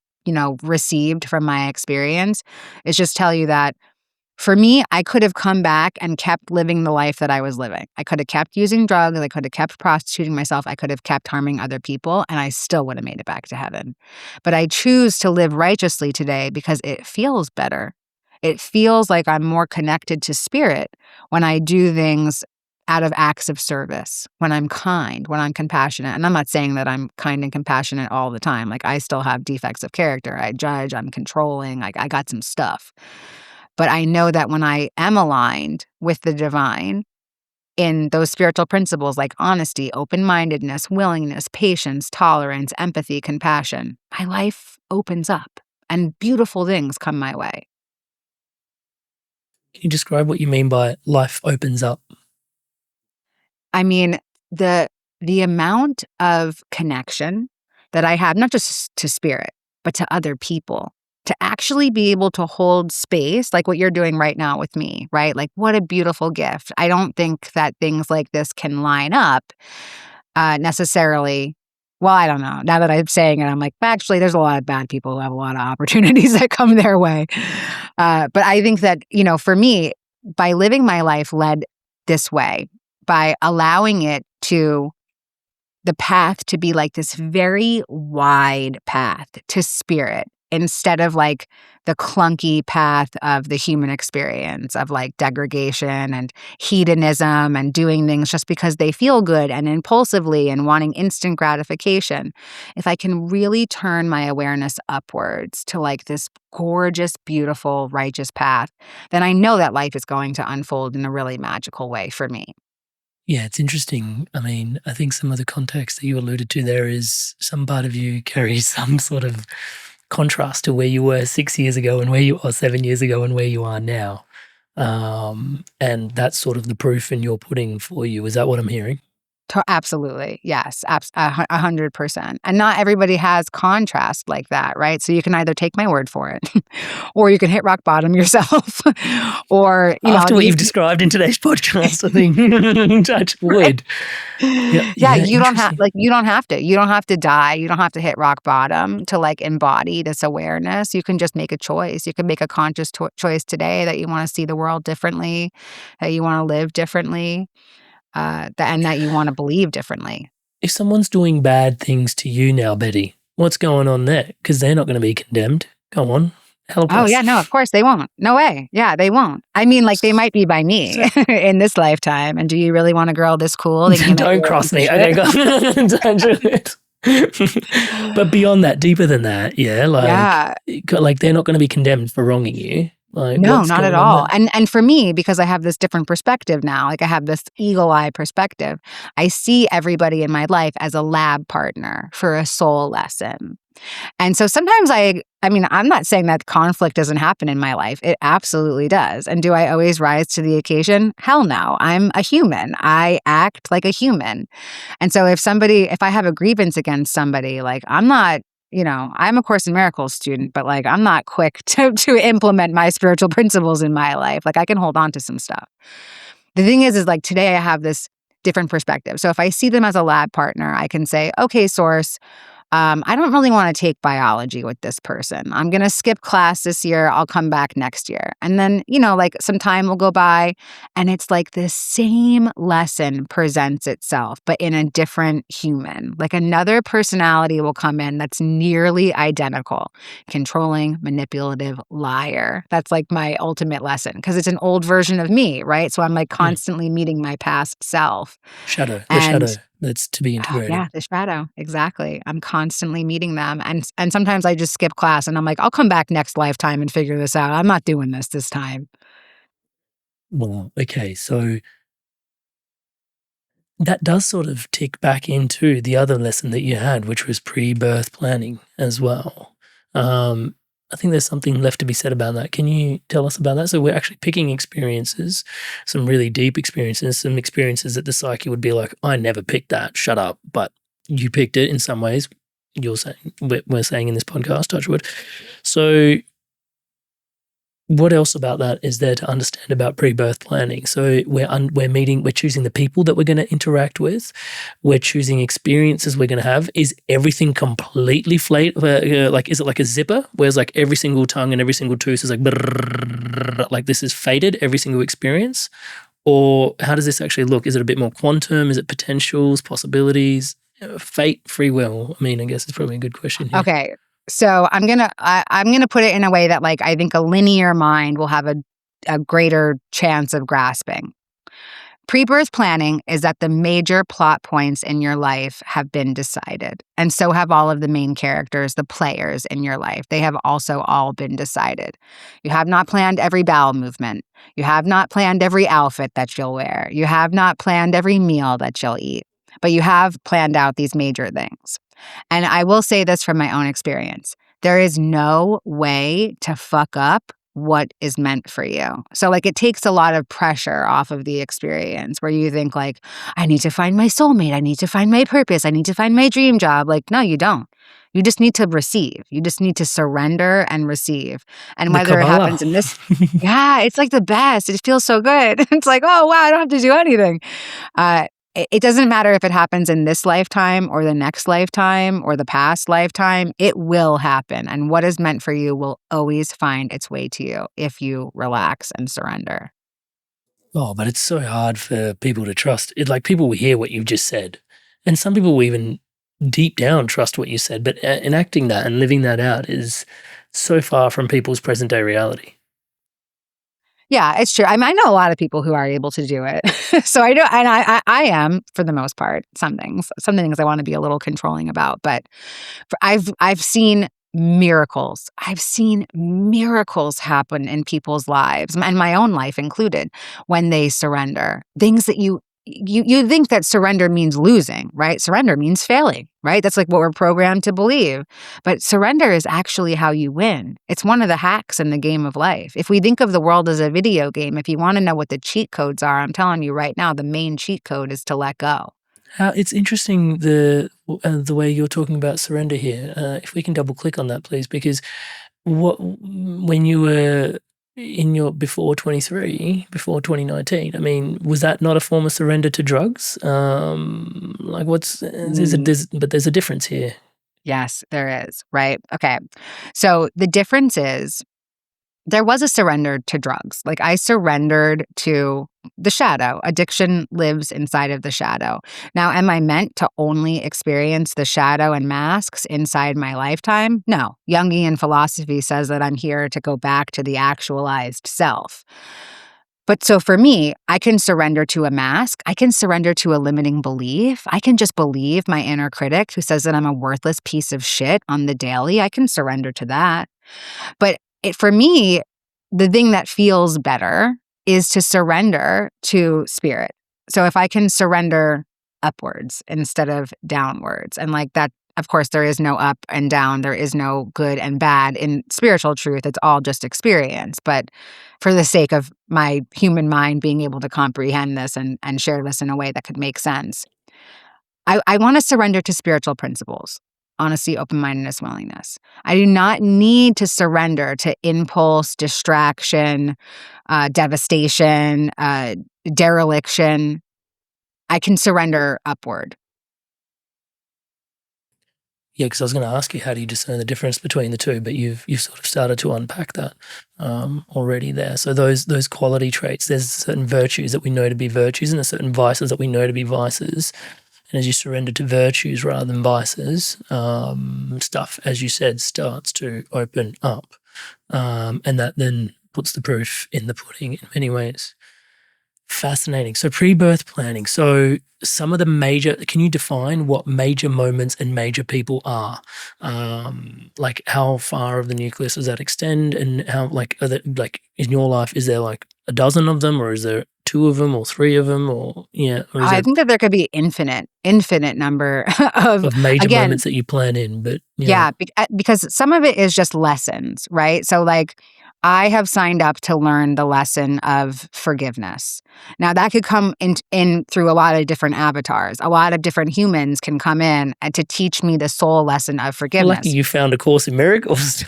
received from my experience is just tell you that for me, I could have come back and kept living the life that I was living. I could have kept using drugs. I could have kept prostituting myself. I could have kept harming other people, and I still would have made it back to heaven. But I choose to live righteously today because it feels better. It feels like I'm more connected to spirit when I do things out of acts of service, when I'm kind, when I'm compassionate. And I'm not saying that I'm kind and compassionate all the time. Like, I still have defects of character. I judge, I'm controlling, like I got some stuff. But I know that when I am aligned with the divine in those spiritual principles like honesty, open-mindedness, willingness, patience, tolerance, empathy, compassion, my life opens up and beautiful things come my way. Can you describe what you mean by life opens up? I mean, the amount of connection that I have, not just to spirit, but to other people, to actually be able to hold space like what you're doing right now with me, right? Like, what a beautiful gift. I don't think that things like this can line up necessarily. Well, I don't know. Now that I'm saying it, I'm like, actually, there's a lot of bad people who have a lot of opportunities that come their way. But I think that, for me, by living my life led this way, by allowing the path to be like this very wide path to spirit, instead of like the clunky path of the human experience of like degradation and hedonism and doing things just because they feel good and impulsively and wanting instant gratification. If I can really turn my awareness upwards to like this gorgeous, beautiful, righteous path, then I know that life is going to unfold in a really magical way for me. Yeah, it's interesting. I mean, I think some of the context that you alluded to there is some part of you carries some sort of contrast to where you were 6 years ago and where you are 7 years ago and where you are now. And that's sort of the proof in your pudding for you. Is that what I'm hearing? Absolutely. Yes. 100%. And not everybody has contrast like that, right? So you can either take my word for it or you can hit rock bottom yourself or, After what you've described in today's podcast, I think touch wood. Yeah, you don't have you don't have to. You don't have to die. You don't have to hit rock bottom to like embody this awareness. You can just make a choice. You can make a conscious choice today that you want to see the world differently, that you want to live differently. And that you want to believe differently. If someone's doing bad things to you now, Betty, what's going on there? Because they're not going to be condemned. Go on, help us. Oh, yeah, no, of course they won't. No way. Yeah, they won't. I mean, like, they might be by me in this lifetime. And do you really want a girl this cool? Don't cross me. Okay, go. Don't do it. But beyond that, deeper than that, like they're not going to be condemned for wronging you. Like, no, not at all. And for me, because I have this different perspective now, like I have this eagle eye perspective, I see everybody in my life as a lab partner for a soul lesson. And so sometimes I'm not saying that conflict doesn't happen in my life. It absolutely does. And do I always rise to the occasion? Hell no. I'm a human. I act like a human. And so if I have a grievance against somebody, like I'm not, I'm a Course in Miracles student, but like I'm not quick to implement my spiritual principles in my life. Like I can hold on to some stuff. The thing is like today I have this different perspective. So if I see them as a lab partner, I can say, okay, Source, I don't really want to take biology with this person. I'm going to skip class this year. I'll come back next year. And then, like some time will go by and it's like the same lesson presents itself, but in a different human. Like another personality will come in that's nearly identical. Controlling, manipulative, liar. That's like my ultimate lesson because it's an old version of me, right? So I'm like constantly meeting my past self. The And shadow that's to be integrated. yeah, the shadow. Exactly. I'm constantly meeting them. And sometimes I just skip class and I'm like, I'll come back next lifetime and figure this out. I'm not doing this time. Well, okay. So that does sort of tick back into the other lesson that you had, which was pre-birth planning as well. I think there's something left to be said about that. Can you tell us about that? So we're actually picking experiences, some really deep experiences, some experiences that the psyche would be like, I never picked that, shut up. But you picked it in some ways. You're saying, we're saying in this podcast, Touchwood. So what else about that is there to understand about pre-birth planning? So we're choosing the people that we're going to interact with. We're choosing experiences we're going to have. Is everything completely like, is it like a zipper? Whereas like every single tongue and every single tooth is like, like this is fated, every single experience? Or how does this actually look? Is it a bit more quantum? Is it potentials, possibilities, fate, free will? I mean, I guess it's probably a good question here. Okay. So I'm gonna put it in a way that like I think a linear mind will have a greater chance of grasping. Pre-birth planning is that the major plot points in your life have been decided. And so have all of the main characters, the players in your life. They have also all been decided. You have not planned every bowel movement. You have not planned every outfit that you'll wear. You have not planned every meal that you'll eat. But you have planned out these major things. And I will say this from my own experience. There is no way to fuck up what is meant for you. So like it takes a lot of pressure off of the experience where you think like, I need to find my soulmate. I need to find my purpose. I need to find my dream job. Like, no, you don't. You just need to receive. You just need to surrender and receive. And whether it happens in this, yeah, it's like the best. It feels so good. It's like, oh, wow, I don't have to do anything. It doesn't matter if it happens in this lifetime or the next lifetime or the past lifetime, it will happen. And what is meant for you will always find its way to you if you relax and surrender. Oh, but it's so hard for people to trust. Like people will hear what you've just said. And some people will even deep down trust what you said. But enacting that and living that out is so far from people's present day reality. Yeah, it's true. I mean, I know a lot of people who are able to do it. So I know, and I am for the most part. Some things I want to be a little controlling about, but I've seen miracles. I've seen miracles happen in people's lives, and my own life included, when they surrender. Things that you think that surrender means losing, right? Surrender means failing, right? That's like what we're programmed to believe. But surrender is actually how you win. It's one of the hacks in the game of life. If we think of the world as a video game, if you want to know what the cheat codes are, I'm telling you right now, the main cheat code is to let go. It's interesting the way you're talking about surrender here. If we can double click on that, please, because when you were in your before 2019, I mean, was that not a form of surrender to drugs? Like but there's a difference here. Yes, there is, right? Okay. So the difference is there was a surrender to drugs. Like I surrendered to the shadow. Addiction lives inside of the shadow. Now, am I meant to only experience the shadow and masks inside my lifetime? No. Jungian philosophy says that I'm here to go back to the actualized self. But so for me, I can surrender to a mask. I can surrender to a limiting belief. I can just believe my inner critic who says that I'm a worthless piece of shit on the daily. I can surrender to that. But for me, the thing that feels better is to surrender to spirit. So if I can surrender upwards instead of downwards, and like that, of course, there is no up and down. There is no good and bad in spiritual truth. It's all just experience. But for the sake of my human mind being able to comprehend this and share this in a way that could make sense, I want to surrender to spiritual principles. Honesty, open-mindedness, willingness. I do not need to surrender to impulse, distraction, devastation, dereliction. I can surrender upward. Yeah, because I was going to ask you, how do you discern the difference between the two? But you've sort of started to unpack that already there. So those quality traits, there's certain virtues that we know to be virtues, and there's certain vices that we know to be vices. And as you surrender to virtues rather than vices, stuff, as you said, starts to open up, and that then puts the proof in the pudding in many ways. Fascinating. So pre-birth planning. So some of the major, can you define what major moments and major people are? Like how far of the nucleus does that extend, and how, like, are there, like in your life, is there like a dozen of them, or is there 2 of them or 3 of them, or or is I think that there could be infinite number of major again, moments that you plan in? But because some of it is just lessons, right? So like I have signed up to learn the lesson of forgiveness. Now that could come in through a lot of different avatars. A lot of different humans can come in and to teach me the soul lesson of forgiveness. Lucky you found A Course in Miracles.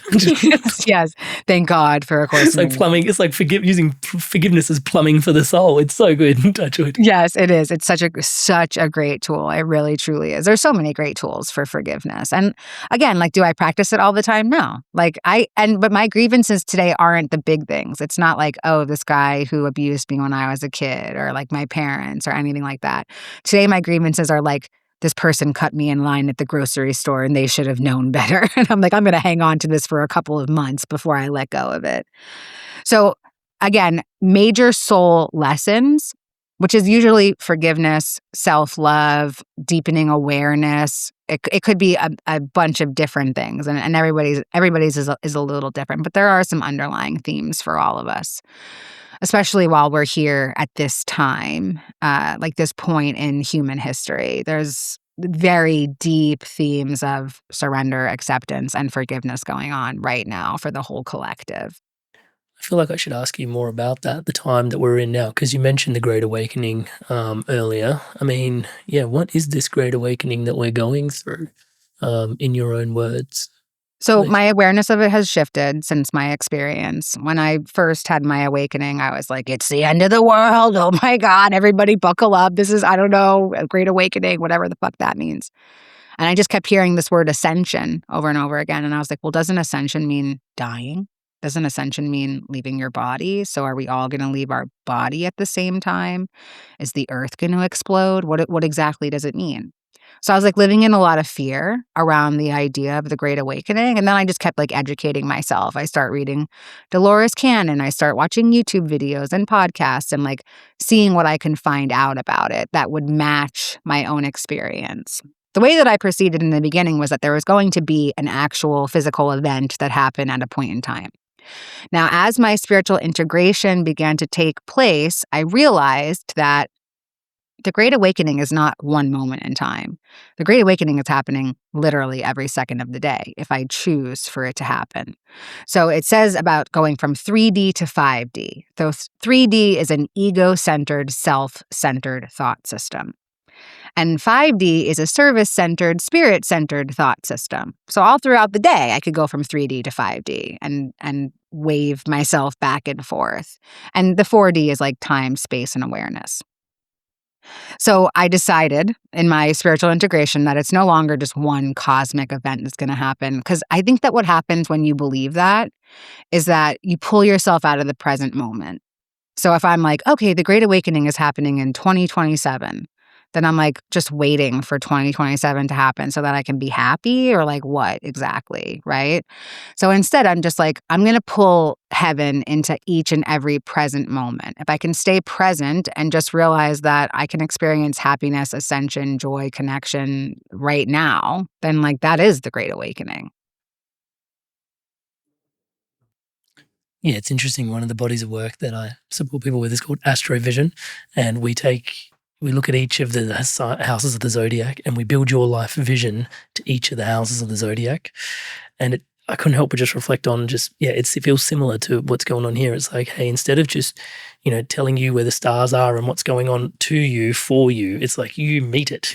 Yes, thank God for A Course It's in like Miracles. plumbing. It's like using forgiveness as plumbing for the soul. It's so good. Touch wood. Yes, it is. It's such a great tool. It really, truly is. There's so many great tools for forgiveness. And again, like, do I practice it all the time? No. Like but my grievances today aren't the big things. It's not like, oh, this guy who abused me when I was a kid, or like my parents, or anything like that. Today, my grievances are like, this person cut me in line at the grocery store and they should have known better. And I'm like, I'm going to hang on to this for a couple of months before I let go of it. So again, major soul lessons, which is usually forgiveness, self-love, deepening awareness. It could be a bunch of different things, and everybody's is a little different, but there are some underlying themes for all of us, especially while we're here at this time, like this point in human history. There's very deep themes of surrender, acceptance, and forgiveness going on right now for the whole collective. I feel like I should ask you more about that, the time that we're in now, because you mentioned the Great Awakening earlier. I mean, yeah, what is this Great Awakening that we're going through, in your own words? So Please. my awareness of it has shifted since my experience. When I first had my awakening, I was like, it's the end of the world. Oh my God, everybody buckle up. This is, I don't know, a great awakening, whatever the fuck that means. And I just kept hearing this word ascension over and over again. And I was like, well, doesn't ascension mean dying? Doesn't ascension mean leaving your body? So are we all going to leave our body at the same time? Is the earth going to explode? What exactly does it mean? So I was like living in a lot of fear around the idea of the Great Awakening. And then I just kept like educating myself. I start reading Dolores Cannon. I start watching YouTube videos and podcasts and like seeing what I can find out about it that would match my own experience. The way that I proceeded in the beginning was that there was going to be an actual physical event that happened at a point in time. Now, as my spiritual integration began to take place, I realized that the Great Awakening is not one moment in time. The Great Awakening is happening literally every second of the day if I choose for it to happen. So it says about going from 3D to 5D. So 3D is an ego-centered, self-centered thought system. And 5D is a service-centered, spirit-centered thought system. So all throughout the day, I could go from 3D to 5D and wave myself back and forth. And the 4D is like time, space, and awareness. So I decided in my spiritual integration that it's no longer just one cosmic event that's going to happen. Because I think that what happens when you believe that is that you pull yourself out of the present moment. So if I'm like, okay, the Great Awakening is happening in 2027, then I'm like just waiting for 2027 to happen so that I can be happy, or like what exactly, right? So instead, I'm just like, I'm going to pull heaven into each and every present moment. If I can stay present and just realize that I can experience happiness, ascension, joy, connection right now, then like that is the Great Awakening. Yeah, it's interesting. One of the bodies of work that I support people with is called Astrovision, and we look at each of the houses of the zodiac and we build your life vision to each of the houses of the zodiac. And I couldn't help but just reflect on it feels similar to what's going on here. It's like, hey, instead of just, telling you where the stars are and what's going on to you, for you. It's like you meet it,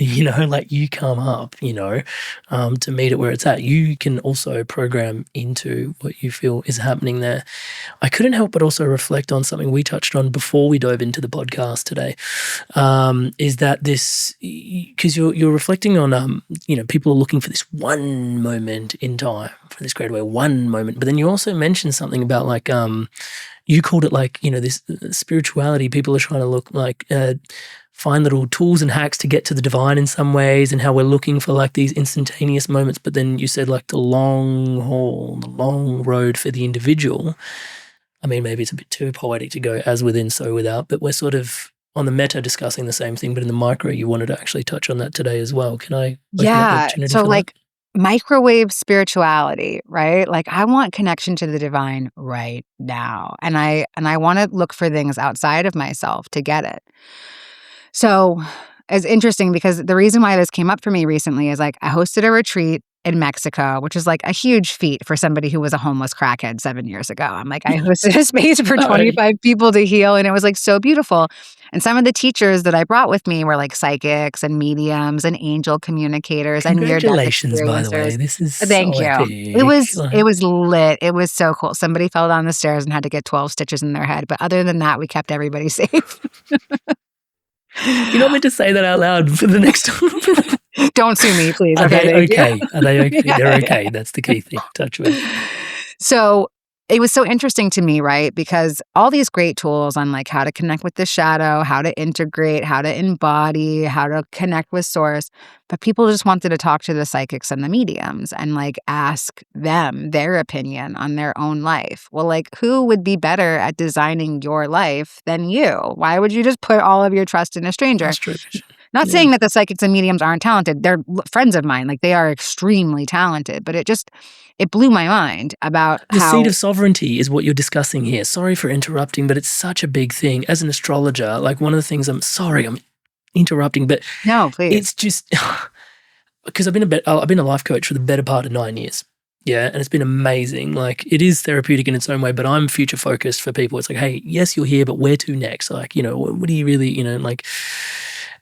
like you come up, to meet it where it's at. You can also program into what you feel is happening there. I couldn't help but also reflect on something we touched on before we dove into the podcast today, is that this, because you're reflecting on, people are looking for this one moment in time, for this great away, one moment. But then you also mentioned something about like, you called it like, this spirituality. People are trying to look like, find little tools and hacks to get to the divine in some ways, and how we're looking for like these instantaneous moments. But then you said like the long haul, the long road for the individual. I mean, maybe it's a bit too poetic to go as within, so without, but we're sort of on the meta discussing the same thing, but in the micro, you wanted to actually touch on that today as well. Can I? Yeah. So like microwave spirituality, right? Like I want connection to the divine right now. And I want to look for things outside of myself to get it. So it's interesting because the reason why this came up for me recently is like I hosted a retreat in Mexico, which is like a huge feat for somebody who was a homeless crackhead 7 years ago. I'm like, I hosted a space for 25 people to heal, and it was like so beautiful. And some of the teachers that I brought with me were like psychics and mediums and angel communicators and near-death Congratulations, by the way. This is Thank so you. epic. It was lit. It was so cool. Somebody fell down the stairs and had to get 12 stitches in their head. But other than that, we kept everybody safe. You're not meant to say that out loud for the next time. Don't sue me, please. Are they okay? Yeah. Are they okay? They're okay. That's the key thing. Touch wood. So it was so interesting to me, right? Because all these great tools on like how to connect with the shadow, how to integrate, how to embody, how to connect with source. But people just wanted to talk to the psychics and the mediums and like ask them their opinion on their own life. Well, like who would be better at designing your life than you? Why would you just put all of your trust in a stranger? Astrology. Not saying that the psychics and mediums aren't talented. They're friends of mine. Like they are extremely talented, but it blew my mind about the how— seed of sovereignty is what you're discussing here. Sorry for interrupting, but it's such a big thing. As an astrologer, like one of the things I'm interrupting, but no, please. It's just because I've been a life coach for the better part of 9 years. Yeah, and it's been amazing. Like it is therapeutic in its own way, but I'm future focused for people. It's like, hey, yes, you're here, but where to next? Like, what do you really, like.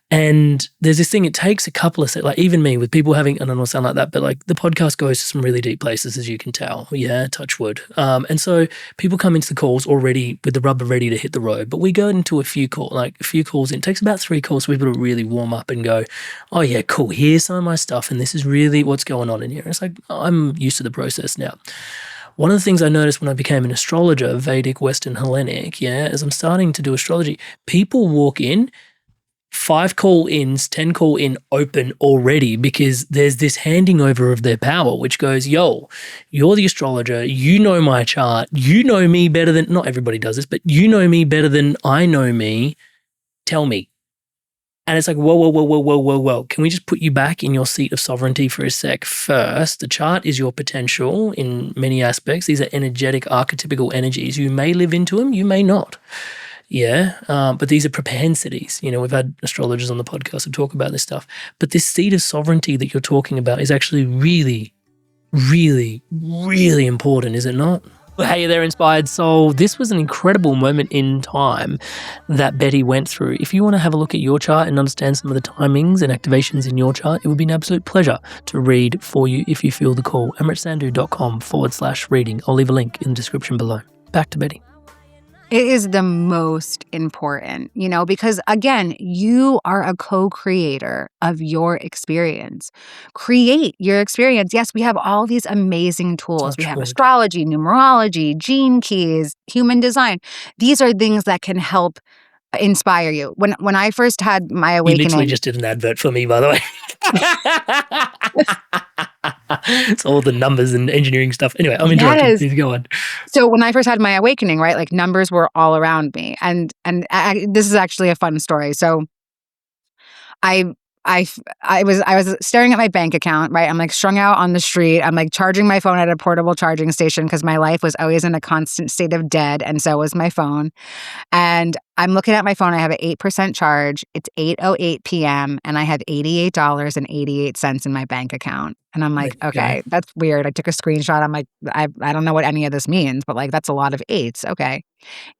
And there's this thing, it takes a couple of, like even me with people having, and I don't want to sound like that, but like the podcast goes to some really deep places, as you can tell. Yeah, touch wood. And so people come into the calls already with the rubber ready to hit the road, but we go into a few calls in. It takes about 3 calls for people to really warm up and go, oh yeah, cool, here's some of my stuff and this is really what's going on in here. And it's like, I'm used to the process now. One of the things I noticed when I became an astrologer, Vedic, Western, Hellenic, as I'm starting to do astrology, people walk in, 5 call-ins, 10 call-in open already because there's this handing over of their power, which goes, yo, you're the astrologer, you know my chart, you know me better than, not everybody does this, but you know me better than I know me, tell me. And it's like, whoa. Can we just put you back in your seat of sovereignty for a sec first? The chart is your potential in many aspects. These are energetic, archetypical energies. You may live into them, you may not. But these are propensities. We've had astrologers on the podcast who talk about this stuff. But this seed of sovereignty that you're talking about is actually really, really, really important, is it not? Hey there, Inspired Soul. This was an incredible moment in time that Betty went through. If you want to have a look at your chart and understand some of the timings and activations in your chart, it would be an absolute pleasure to read for you if you feel the call. amritsandu.com/reading. I'll leave a link in the description below. Back to Betty. It is the most important, because again, you are a co-creator of your experience. Create your experience. Yes, we have all these amazing tools. We have astrology, numerology, gene keys, human design. These are things that can help inspire you. When I first had my awakening— You literally just did an advert for me, by the way. It's all the numbers and engineering stuff. Anyway, I'm interrupting. Please go on. So when I first had my awakening, right, like numbers were all around me, and this is actually a fun story. So I was staring at my bank account, right? I'm like strung out on the street. I'm like charging my phone at a portable charging station because my life was always in a constant state of dead, and so was my phone. And I'm looking at my phone. I have an 8% charge. It's 8:08 p.m. and I have $88.88 in my bank account. And I'm like, okay, that's weird. I took a screenshot. I'm like, I don't know what any of this means, but like that's a lot of eights. Okay.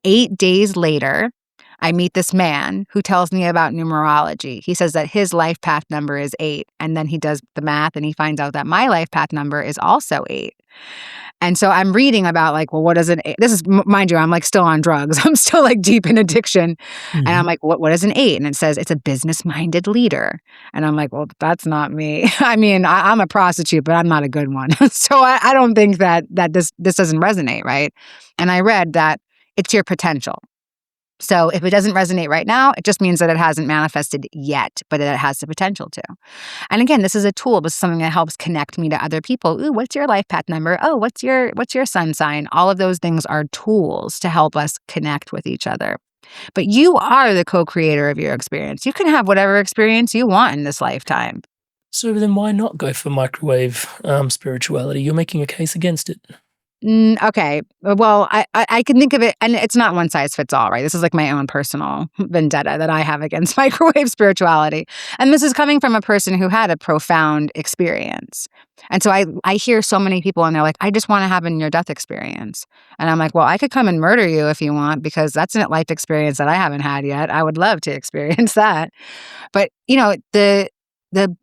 8 days later, I meet this man who tells me about numerology. He says that his life path number is 8. And then he does the math and he finds out that my life path number is also 8. And so I'm reading about like, well, what is an 8? This is, mind you, I'm like still on drugs. I'm still like deep in addiction. And I'm like, what is an 8? And it says it's a business-minded leader. And I'm like, well, that's not me. I mean, I'm a prostitute, but I'm not a good one. So I don't think that this doesn't resonate, right? And I read that it's your potential. So if it doesn't resonate right now, it just means that it hasn't manifested yet, but it has the potential to. And again, this is a tool. This is something that helps connect me to other people. Ooh, what's your life path number? Oh, what's your sun sign? All of those things are tools to help us connect with each other. But you are the co-creator of your experience. You can have whatever experience you want in this lifetime. So then why not go for microwave spirituality? You're making a case against it. Okay. Well, I can think of it, and it's not one size fits all, right? This is like my own personal vendetta that I have against microwave spirituality. And this is coming from a person who had a profound experience. And so I hear so many people and they're like, I just want to have a near-death experience. And I'm like, well, I could come and murder you if you want, because that's a life experience that I haven't had yet. I would love to experience that. But, the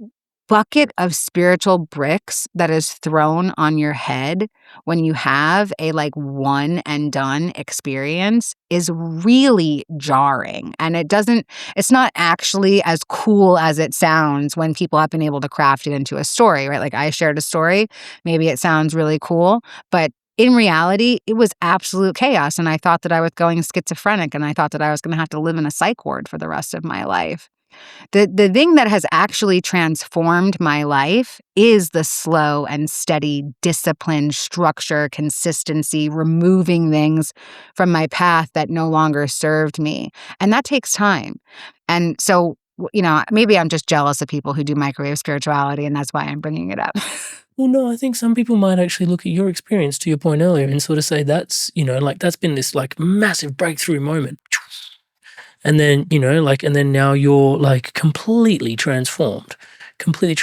bucket of spiritual bricks that is thrown on your head when you have a like one and done experience is really jarring. And it's not actually as cool as it sounds when people have been able to craft it into a story, right? Like I shared a story, maybe it sounds really cool, but in reality, it was absolute chaos. And I thought that I was going schizophrenic, and I thought that I was going to have to live in a psych ward for the rest of my life. The thing that has actually transformed my life is the slow and steady discipline, structure, consistency, removing things from my path that no longer served me. And that takes time. And so, maybe I'm just jealous of people who do microwave spirituality, and that's why I'm bringing it up. Well, no, I think some people might actually look at your experience, to your point earlier, and sort of say that's, that's been this like massive breakthrough moment. And then, and then now you're like completely transformed. I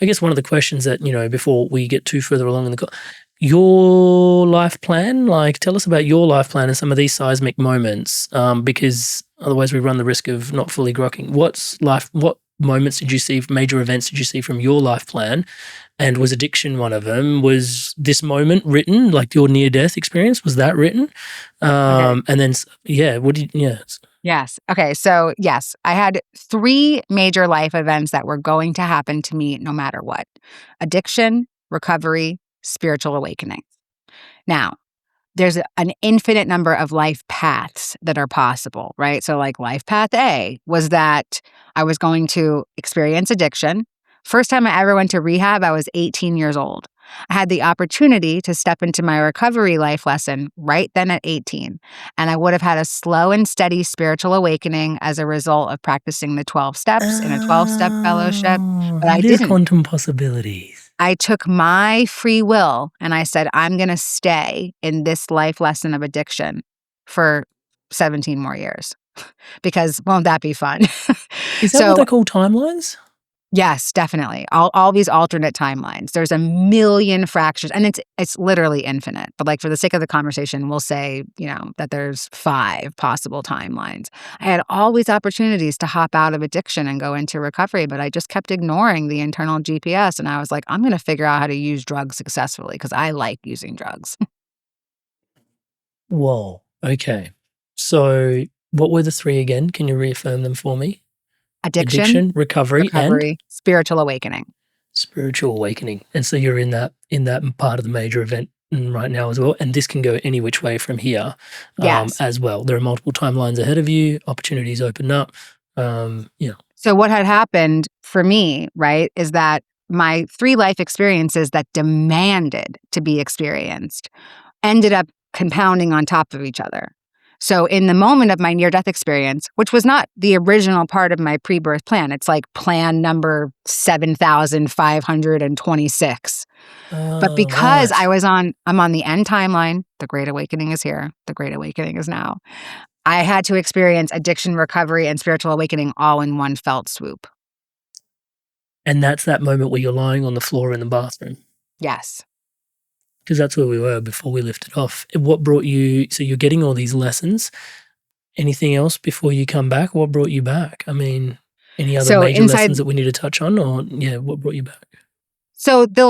guess one of the questions that, before we get too further along in the your life plan, like tell us about your life plan and some of these seismic moments, because otherwise we run the risk of not fully grokking. What moments did you see, major events did you see from your life plan? And was addiction one of them? Was this moment written, like your near-death experience, was that written? Okay. And then, Yes. Okay. So, yes, I had 3 major life events that were going to happen to me no matter what: addiction, recovery, spiritual awakening. Now, there's an infinite number of life paths that are possible, right? So, like, life path A was that I was going to experience addiction. First time I ever went to rehab, I was 18 years old. I had the opportunity to step into my recovery life lesson right then at 18. And I would have had a slow and steady spiritual awakening as a result of practicing the 12 steps in a 12-step fellowship. But I didn't. Quantum possibilities. I took my free will and I said, I'm going to stay in this life lesson of addiction for 17 more years. Because won't that be fun? Is that what they call timelines? Yes, definitely. All these alternate timelines. There's a million fractures, and it's literally infinite. But like for the sake of the conversation, we'll say, that there's 5 possible timelines. I had all these opportunities to hop out of addiction and go into recovery, but I just kept ignoring the internal GPS. And I was like, I'm going to figure out how to use drugs successfully because I like using drugs. Whoa. Okay. So what were the 3 again? Can you reaffirm them for me? Addiction, recovery, and spiritual awakening. Spiritual awakening. And so you're in that part of the major event right now as well. And this can go any which way from here as well. There are multiple timelines ahead of you. Opportunities open up. So what had happened for me, right, is that my 3 life experiences that demanded to be experienced ended up compounding on top of each other. So in the moment of my near-death experience, which was not the original part of my pre-birth plan, it's like plan number 7,526. But because I'm on the end timeline, the Great Awakening is here, the Great Awakening is now, I had to experience addiction, recovery, and spiritual awakening all in one felt swoop. And that's that moment where you're lying on the floor in the bathroom. Yes. Because that's where we were before we lifted off. What brought you, so you're getting all these lessons. anything else before you come back? What brought you back? I mean, any other So major inside lessons that we need to touch on, or what brought you back? So the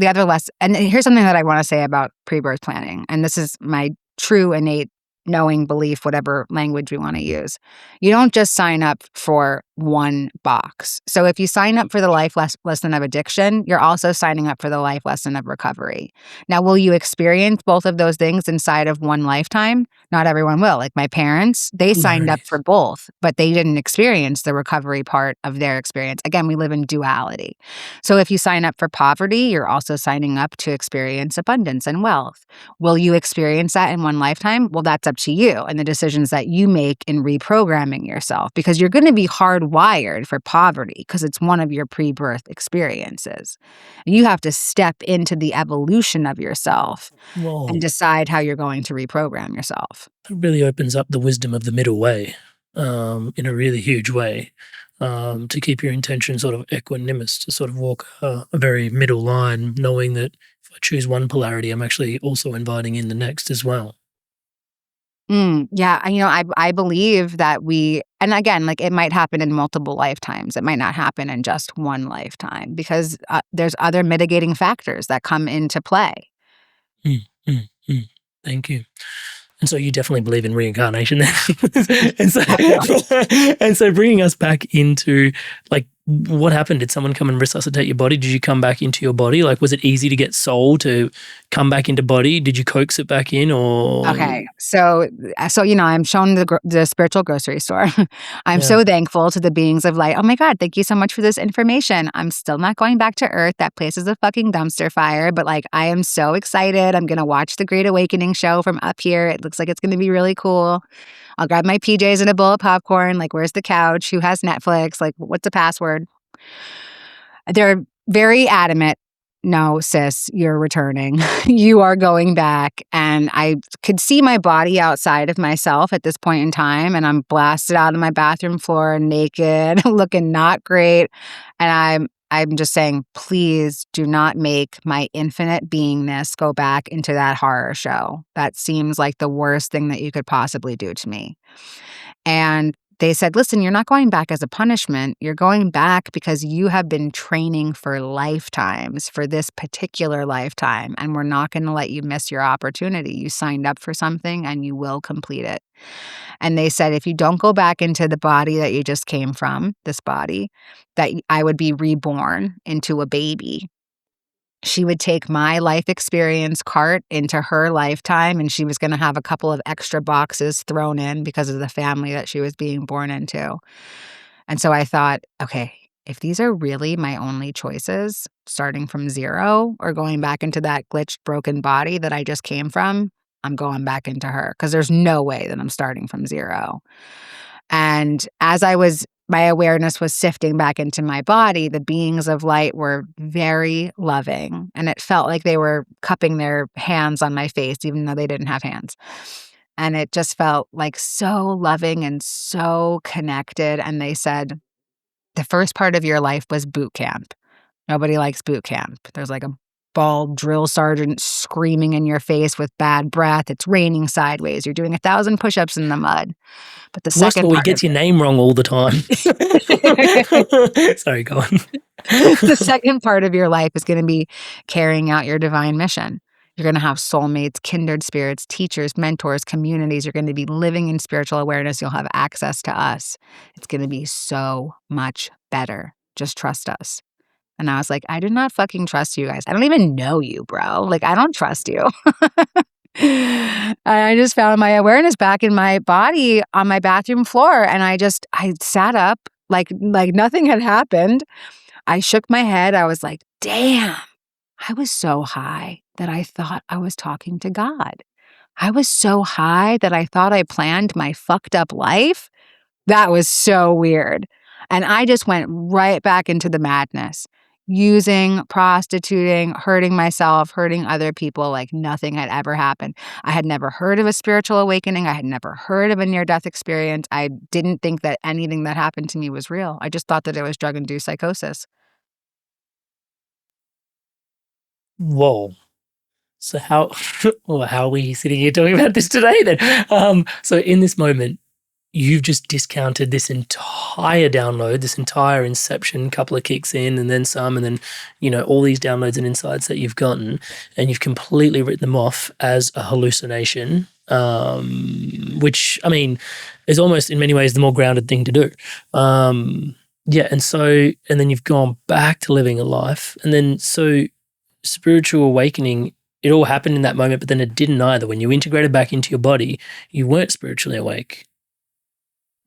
other lesson, and here's something that I want to say about pre-birth planning, and this is my true innate knowing belief, whatever language we want to use. You don't just sign up for one box. So if you sign up for the life lesson of addiction, you're also signing up for the life lesson of recovery. Now, will you experience both of those things inside of one lifetime? Not everyone will. Like my parents, they signed up for both, but they didn't experience the recovery part of their experience. Again, we live in duality. So if you sign up for poverty, you're also signing up to experience abundance and wealth. Will you experience that in one lifetime? Well, that's up to you and the decisions that you make in reprogramming yourself, because you're going to be hardwired for poverty because it's one of your pre-birth experiences. You have to step into the evolution of yourself and decide how you're going to reprogram yourself. It really opens up the wisdom of the middle way in a really huge way. To keep your intention sort of equanimous, to sort of walk a very middle line, knowing that if I choose one polarity, I'm actually also inviting in the next as well. Yeah, I believe that and again, like it might happen in multiple lifetimes. It might not happen in just one lifetime because there's other mitigating factors that come into play. Thank you. And so you definitely believe in reincarnation then. and so bringing us back into like what happened? Did someone come and resuscitate your body? Did you come back into your body? Like, was it easy to get soul to come back into body? Did you coax it back in or? Okay. So I'm shown the spiritual grocery store. I'm so thankful to the beings of light. Oh my God, thank you so much for this information. I'm still not going back to Earth. That place is a fucking dumpster fire, but like I am so excited. I'm going to watch the Great Awakening show from up here. It looks like it's going to be really cool. I'll grab my PJs and a bowl of popcorn. Like, where's the couch? Who has Netflix? Like, what's the password? They're very adamant. No, sis, you're returning. You are going back. And I could see my body outside of myself at this point in time. And I'm blasted out on my bathroom floor naked, looking not great. And I'm just saying, please do not make my infinite beingness go back into that horror show. That seems like the worst thing that you could possibly do to me. And they said, listen, you're not going back as a punishment. You're going back because you have been training for lifetimes, for this particular lifetime, and we're not going to let you miss your opportunity. You signed up for something and you will complete it. And they said, if you don't go back into the body that you just came from, this body, that I would be reborn into a baby. She would take my life experience cart into her lifetime, and she was going to have a couple of extra boxes thrown in because of the family that she was being born into. And so I thought, okay, if these are really my only choices, starting from zero or going back into that glitched, broken body that I just came from, I'm going back into her because there's no way that I'm starting from zero. And as my awareness was sifting back into my body, the beings of light were very loving. And it felt like they were cupping their hands on my face, even though they didn't have hands. And it just felt like so loving and so connected. And they said, the first part of your life was boot camp. Nobody likes boot camp. There's like a bald drill sergeant screaming in your face with bad breath. It's raining sideways. You're doing 1,000 push-ups in the mud. But the Worst second of all, he part gets your name wrong all the time. Sorry, go on. the second part of your life is going to be carrying out your divine mission. You're going to have soulmates, kindred spirits, teachers, mentors, communities. You're going to be living in spiritual awareness. You'll have access to us. It's going to be so much better. Just trust us. And I was like, I do not fucking trust you guys. I don't even know you, bro. Like, I don't trust you. I just found my awareness back in my body on my bathroom floor. And I sat up like nothing had happened. I shook my head. I was like, damn, I was so high that I thought I was talking to God. I was so high that I thought I planned my fucked up life. That was so weird. And I just went right back into the madness, using, prostituting, hurting myself, hurting other people like nothing had ever happened. I had never heard of a spiritual awakening. I had never heard of a near-death experience. I didn't think that anything that happened to me was real. I just thought that it was drug-induced psychosis. Whoa. So how are we sitting here talking about this today then? So in this moment, you've just discounted this entire download, this entire inception, couple of kicks in and then some, and then, all these downloads and insights that you've gotten, and you've completely written them off as a hallucination, which, I mean, is almost in many ways the more grounded thing to do. Yeah, and then you've gone back to living a life, and then so spiritual awakening, it all happened in that moment, but then it didn't either. When you integrated back into your body, you weren't spiritually awake.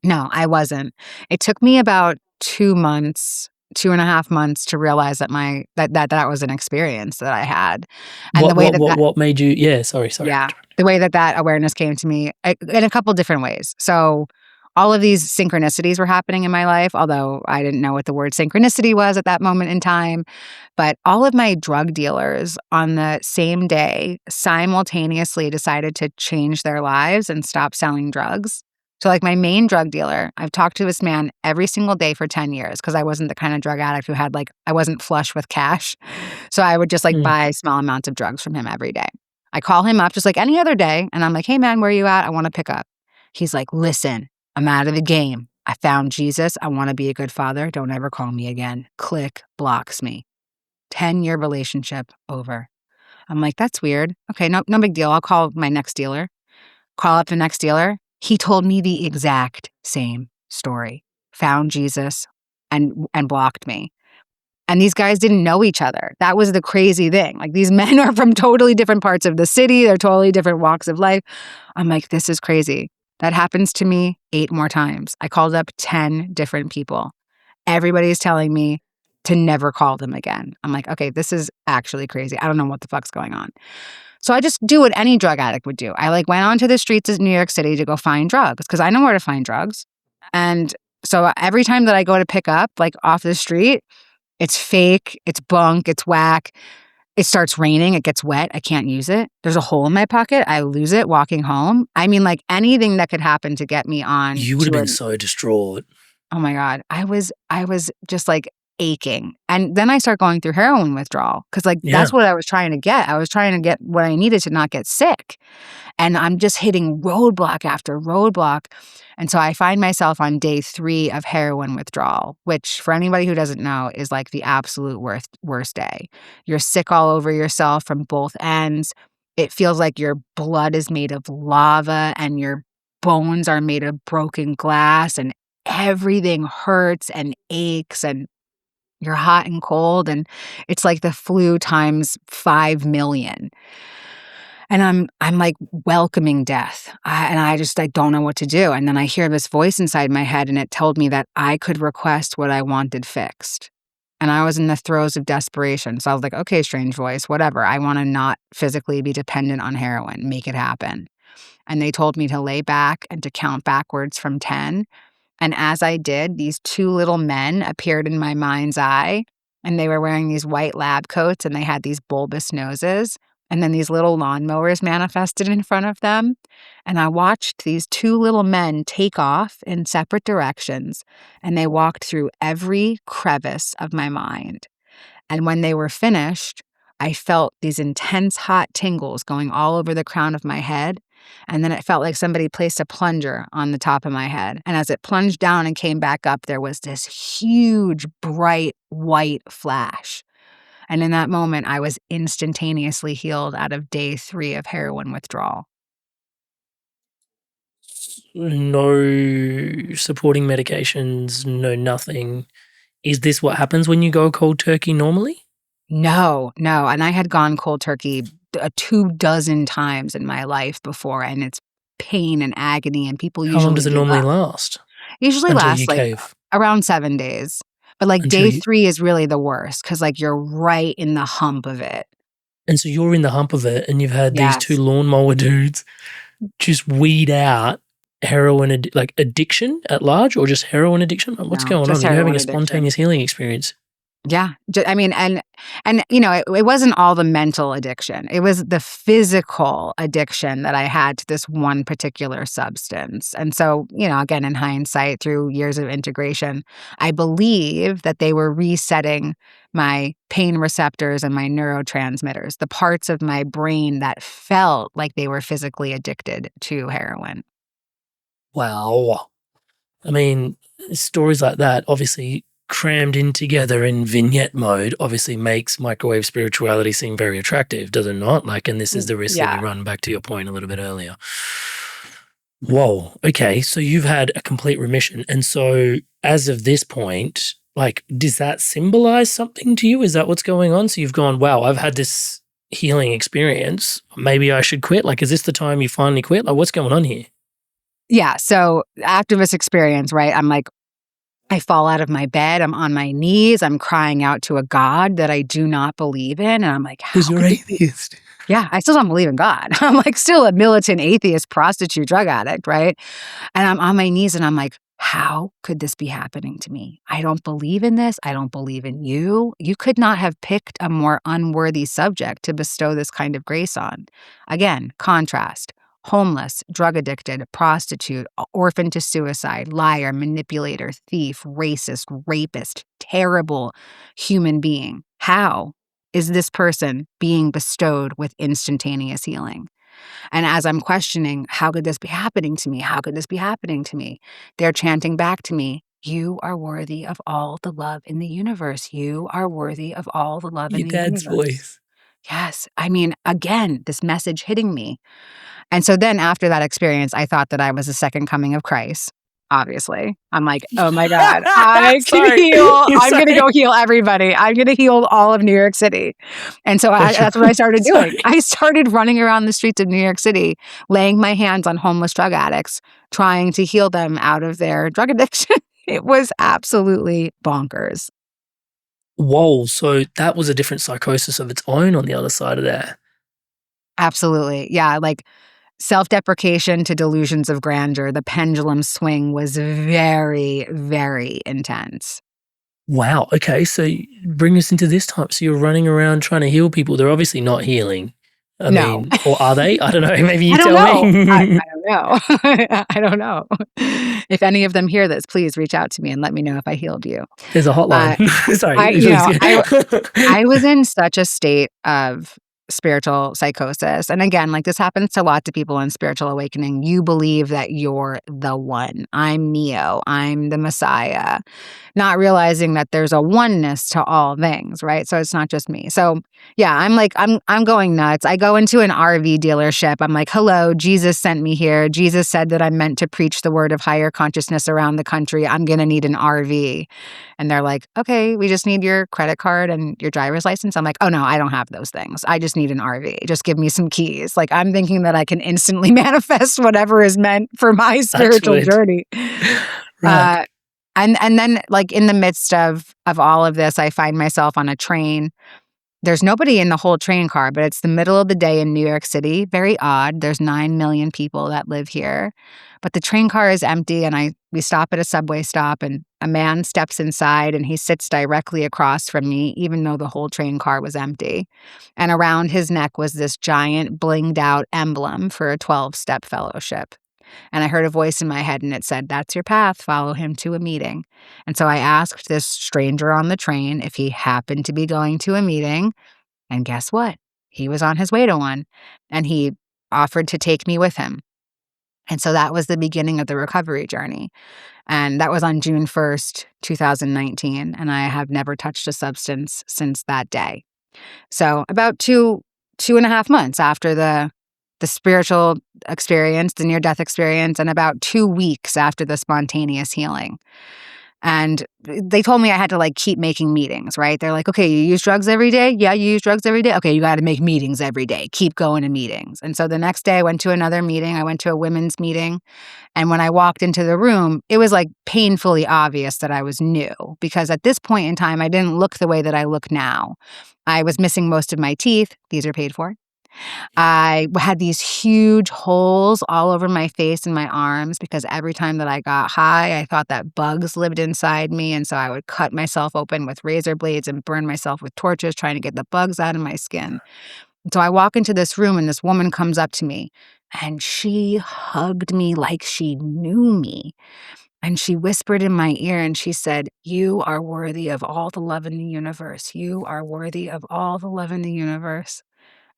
No, I wasn't. It took me about 2 months, 2.5 months to realize that that was an experience that I had. And the way What made you? Yeah, sorry. yeah, the way that awareness came to me in a couple different ways. So all of these synchronicities were happening in my life, although I didn't know what the word synchronicity was at that moment in time. But all of my drug dealers on the same day simultaneously decided to change their lives and stop selling drugs. So like my main drug dealer, I've talked to this man every single day for 10 years because I wasn't the kind of drug addict who had I wasn't flush with cash. So I would just buy small amounts of drugs from him every day. I call him up just like any other day and I'm like, hey man, where are you at? I want to pick up. He's like, listen, I'm out of the game. I found Jesus. I want to be a good father. Don't ever call me again. Click, blocks me. 10-year relationship over. I'm like, that's weird. Okay, no big deal. I'll call my next dealer. Call up the next dealer. He told me the exact same story. Found Jesus and blocked me. And these guys didn't know each other. That was the crazy thing. Like these men are from totally different parts of the city. They're totally different walks of life. I'm like, this is crazy. That happens to me 8 more times. I called up 10 different people. Everybody's telling me to never call them again. I'm like, okay, this is actually crazy. I don't know what the fuck's going on. So I just do what any drug addict would do. I went onto the streets of New York City to go find drugs because I know where to find drugs. And so every time that I go to pick up off the street, it's fake, it's bunk, it's whack. It starts raining, it gets wet, I can't use it. There's a hole in my pocket, I lose it walking home. I mean, anything that could happen to get me on. You would have been so distraught. Oh my God. I was just aching. And then I start going through heroin withdrawal because that's what I was trying to get. I was trying to get what I needed to not get sick. And I'm just hitting roadblock after roadblock. And so I find myself on day 3 of heroin withdrawal, which for anybody who doesn't know is the absolute worst day. You're sick all over yourself from both ends. It feels like your blood is made of lava and your bones are made of broken glass and everything hurts and aches and you're hot and cold and it's like the flu times 5 million. And I'm welcoming death. I don't know what to do. And then I hear this voice inside my head and it told me that I could request what I wanted fixed. And I was in the throes of desperation. So I was like, okay, strange voice, whatever. I want to not physically be dependent on heroin. Make it happen. And they told me to lay back and to count backwards from 10. And as I did, these 2 little men appeared in my mind's eye, and they were wearing these white lab coats, and they had these bulbous noses, and then these little lawnmowers manifested in front of them. And I watched these 2 little men take off in separate directions, and they walked through every crevice of my mind. And when they were finished, I felt these intense hot tingles going all over the crown of my head. And then it felt like somebody placed a plunger on the top of my head. And as it plunged down and came back up, there was this huge, bright, white flash. And in that moment, I was instantaneously healed out of day 3 of heroin withdrawal. No supporting medications, no nothing. Is this what happens when you go cold turkey normally? No. And I had gone cold turkey 24 times in my life before, and it's pain and agony, and people usually How long does it give normally up. last? Usually Until lasts you cave. around 7 days. But Until day you- 3 is really the worst because you're right in the hump of it. And so you're in the hump of it, and you've had these Yes. 2 lawnmower dudes just weed out heroin addiction at large, or just heroin addiction? What's No, going on? just You're having heroin a addiction. spontaneous healing experience. Yeah. I mean, and it wasn't all the mental addiction. It was the physical addiction that I had to this one particular substance. And so, again, in hindsight, through years of integration, I believe that they were resetting my pain receptors and my neurotransmitters, the parts of my brain that felt like they were physically addicted to heroin. Wow. I mean, stories like that, obviously crammed in together in vignette mode, obviously makes microwave spirituality seem very attractive, does it not? Like, and this is the risk that we Yeah. run, back to your point a little bit earlier. Whoa. Okay. So you've had a complete remission. And so as of this point, like, does that symbolize something to you? Is that what's going on? So you've gone, wow, I've had this healing experience. Maybe I should quit. Like, is this the time you finally quit? Like, what's going on here? Yeah. So after this experience, right, I'm like, I fall out of my bed. I'm on my knees. I'm crying out to a God that I do not believe in. And I'm like, how Because you're could this be? atheist. Yeah, I still don't believe in God. I'm like still a militant atheist, prostitute, drug addict, right? And I'm on my knees and I'm like, how could this be happening to me? I don't believe in this. I don't believe in you. You could not have picked a more unworthy subject to bestow this kind of grace on. Again, contrast. Homeless, drug addicted, prostitute, orphan to suicide, liar, manipulator, thief, racist, rapist, terrible human being. How is this person being bestowed with instantaneous healing? And as I'm questioning, how could this be happening to me? How could this be happening to me? They're chanting back to me, you are worthy of all the love in the universe. You are worthy of all the love in Your the dad's universe. voice. Yes. I mean, again, this message hitting me. And so then after that experience, I thought that I was the second coming of Christ. Obviously, I'm like, oh my God, I can Sorry. heal. You're I'm going to sorry. go heal everybody. I'm going to heal all of New York City. And so that's what I started doing. Sorry. I started running around the streets of New York City, laying my hands on homeless drug addicts, trying to heal them out of their drug addiction. It was absolutely bonkers. Whoa. So that was a different psychosis of its own on the other side of that. Absolutely. Yeah. Like, self-deprecation to delusions of grandeur, the pendulum swing was very, very intense. Wow. Okay. So bring us into this time. So you're running around trying to heal people. They're obviously not healing. I No. mean, or are they? I don't know. Maybe you I don't tell know. I me. don't know. I don't know. If any of them hear this, please reach out to me and let me know if I healed you. There's a hotline. Sorry. I you Please know, I go. I was in such a state of spiritual psychosis. And again, like this happens to lots of people in spiritual awakening. You believe that you're the one. I'm Neo. I'm the Messiah. Not realizing that there's a oneness to all things, right? So it's not just me. So yeah, I'm going nuts. I go into an RV dealership. I'm like, hello, Jesus sent me here. Jesus said that I'm meant to preach the word of higher consciousness around the country. I'm gonna need an RV. And they're like, okay, we just need your credit card and your driver's license. I'm like, oh no, I don't have those things. I just need an RV. Just give me some keys. Like I'm thinking that I can instantly manifest whatever is meant for my spiritual journey. Right. And then like in the midst of all of this, I find myself on a train. There's nobody in the whole train car, but it's the middle of the day in New York City. Very odd. There's 9 million people that live here. But the train car is empty and we stop at a subway stop and a man steps inside and he sits directly across from me, even though the whole train car was empty. And around his neck was this giant blinged out emblem for a 12-step fellowship. And I heard a voice in my head and it said, that's your path, follow him to a meeting. And so I asked this stranger on the train if he happened to be going to a meeting. And guess what? He was on his way to one. And he offered to take me with him. And so that was the beginning of the recovery journey. And that was on June 1st, 2019. And I have never touched a substance since that day. So about two and a half months after the spiritual experience, the near-death experience, and about 2 weeks after the spontaneous healing. And they told me I had to like keep making meetings, right? They're like, okay, you use drugs every day? Yeah, you use drugs every day? Okay, you got to make meetings every day. Keep going to meetings. And so the next day I went to another meeting. I went to a women's meeting. And when I walked into the room, it was like painfully obvious that I was new because at this point in time, I didn't look the way that I look now. I was missing most of my teeth. These are paid for. I had these huge holes all over my face and my arms because every time that I got high, I thought that bugs lived inside me. And so I would cut myself open with razor blades and burn myself with torches trying to get the bugs out of my skin. And so I walk into this room and this woman comes up to me and she hugged me like she knew me. And she whispered in my ear and she said, you are worthy of all the love in the universe. You are worthy of all the love in the universe.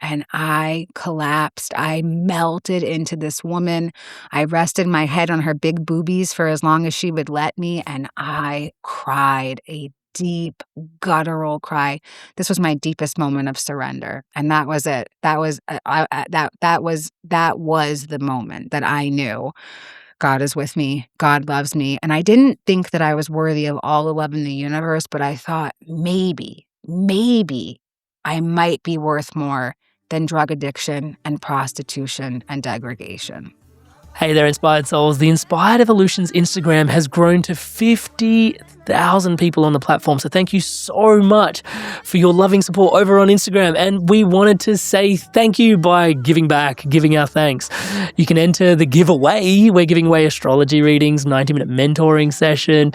and I collapsed. I melted into this woman. I rested my head on her big boobies for as long as she would let me, and I cried a deep, guttural cry. This was my deepest moment of surrender, and that was it. That was that was the moment that I knew God is with me. God loves me. And I didn't think that I was worthy of all the love in the universe, but I thought maybe I might be worth more than drug addiction and prostitution and degradation. Hey there, Inspired Souls. The Inspired Evolutions Instagram has grown to 50,000 people on the platform. So thank you so much for your loving support over on Instagram. And we wanted to say thank you by giving back, giving our thanks. You can enter the giveaway. We're giving away astrology readings, 90-minute mentoring session.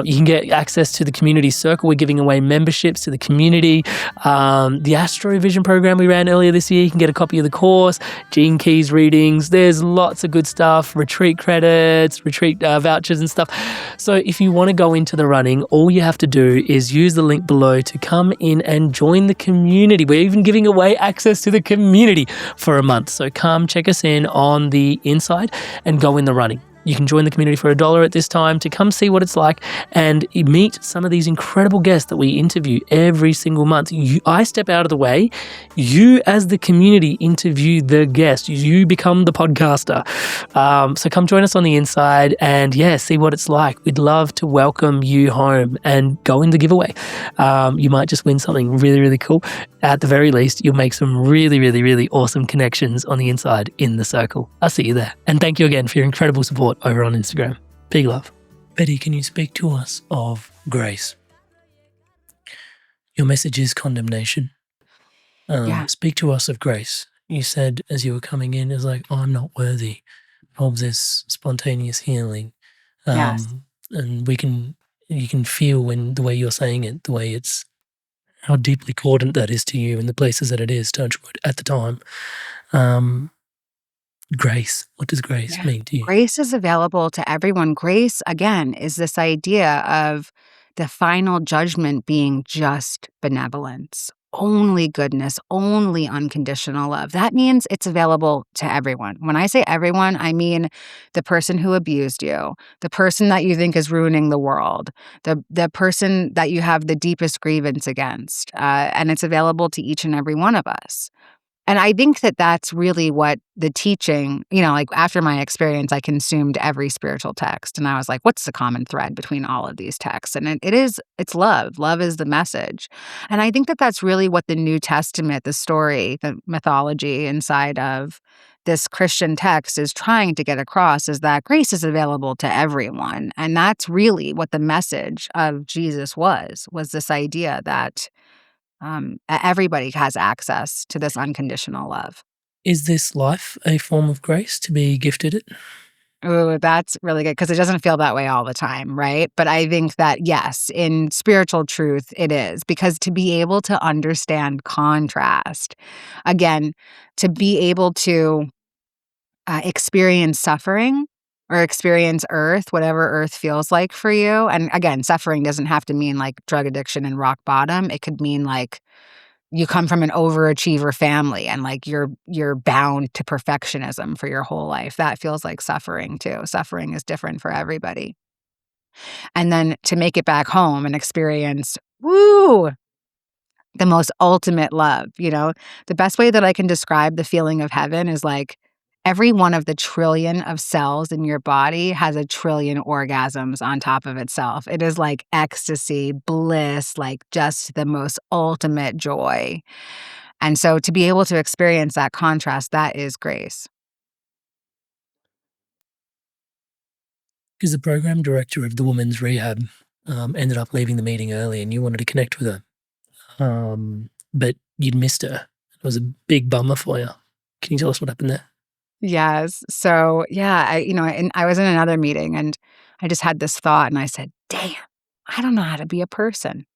You can get access to the community circle. We're giving away memberships to the community. The Astro Vision program we ran earlier this year, you can get a copy of the course, Gene Keys readings. There's lots of good stuff, retreat credits, retreat vouchers and stuff. So if you want to go into the running, all you have to do is use the link below to come in and join the community. We're even giving away access to the community for a month. So come check us in on the inside and go in the running. You can join the community for $1 at this time to come see what it's like and meet some of these incredible guests that we interview every single month. I step out of the way. You, as the community, interview the guest. You become the podcaster. So come join us on the inside and, see what it's like. We'd love to welcome you home and go in the giveaway. You might just win something really, really cool. At the very least, you'll make some really, really, really awesome connections on the inside in the circle. I'll see you there. And thank you again for your incredible support over on Instagram. Big love. Betty, can you speak to us of grace? Your message is condemnation. Speak to us of grace. You said as you were coming in, it's like, I'm not worthy of this spontaneous healing. Yes. And you can feel when the way you're saying it, the way it's, how deeply cordant that is to you and the places that it is, touch wood, at the time. Grace. What does grace mean to you? Grace is available to everyone. Grace, again, is this idea of the final judgment being just benevolence, only goodness, only unconditional love. That means it's available to everyone. When I say everyone, I mean the person who abused you, the person that you think is ruining the world, the person that you have the deepest grievance against, and it's available to each and every one of us. And I think that that's really what the teaching, like after my experience, I consumed every spiritual text. And I was like, what's the common thread between all of these texts? And it's love. Love is the message. And I think that that's really what the New Testament, the story, the mythology inside of this Christian text is trying to get across, is that grace is available to everyone. And that's really what the message of Jesus was this idea that everybody has access to this unconditional love. Is this life a form of grace to be gifted it? Ooh, that's really good because it doesn't feel that way all the time, right? But I think that, yes, in spiritual truth, it is, because to be able to understand contrast, again, to be able to experience suffering or experience earth, whatever earth feels like for you. And again, suffering doesn't have to mean like drug addiction and rock bottom. It could mean like you come from an overachiever family and like you're bound to perfectionism for your whole life. That feels like suffering too. Suffering is different for everybody. And then to make it back home and experience, the most ultimate love, the best way that I can describe the feeling of heaven is like every one of the trillion of cells in your body has a trillion orgasms on top of itself. It is like ecstasy, bliss, like just the most ultimate joy. And so to be able to experience that contrast, that is grace. Because the program director of the women's rehab ended up leaving the meeting early and you wanted to connect with her. But you'd missed her. It was a big bummer for you. Can you tell us what happened there? Yes. So I was in another meeting and I just had this thought and I said, damn, I don't know how to be a person.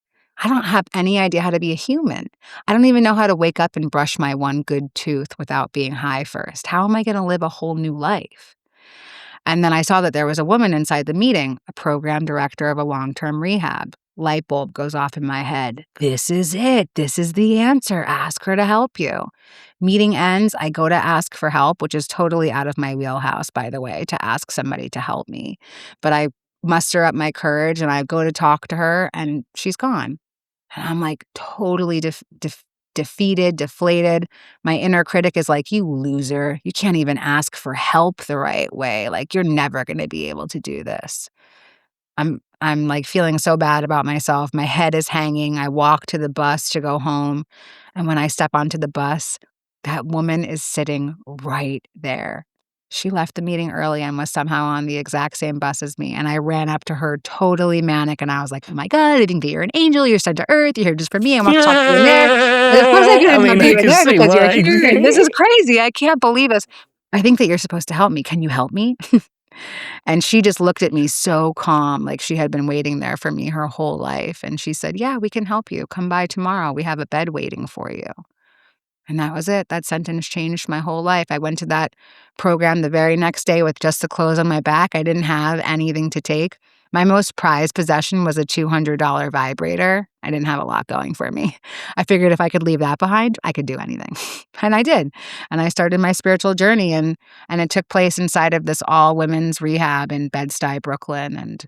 I don't have any idea how to be a human. I don't even know how to wake up and brush my one good tooth without being high first. How am I going to live a whole new life? And then I saw that there was a woman inside the meeting, a program director of a long-term rehab. light bulb goes off in my head. This is it. This is the answer. Ask her to help you. Meeting ends. I go to ask for help, which is totally out of my wheelhouse, by the way, to ask somebody to help me. But I muster up my courage and I go to talk to her and she's gone. And I'm like totally defeated, deflated. My inner critic is like, you loser. You can't even ask for help the right way. Like, you're never going to be able to do this. I'm like feeling so bad about myself. My head is hanging. I walk to the bus to go home. And when I step onto the bus, that woman is sitting right there. She left the meeting early and was somehow on the exact same bus as me. And I ran up to her totally manic. And I was like, oh my God, I think that you're an angel. You're sent to earth. You're here just for me. I want to talk to you in there. And of course I couldn't have you in there because you're here. And this is crazy. I can't believe this. I think that you're supposed to help me. Can you help me? And she just looked at me so calm, like she had been waiting there for me her whole life. And she said, yeah, we can help you. Come by tomorrow. We have a bed waiting for you. And that was it. That sentence changed my whole life. I went to that program the very next day with just the clothes on my back. I didn't have anything to take. My most prized possession was a $200 vibrator. I didn't have a lot going for me. I figured if I could leave that behind, I could do anything. And I did. And I started my spiritual journey, and it took place inside of this all-women's rehab in Bed-Stuy, Brooklyn. And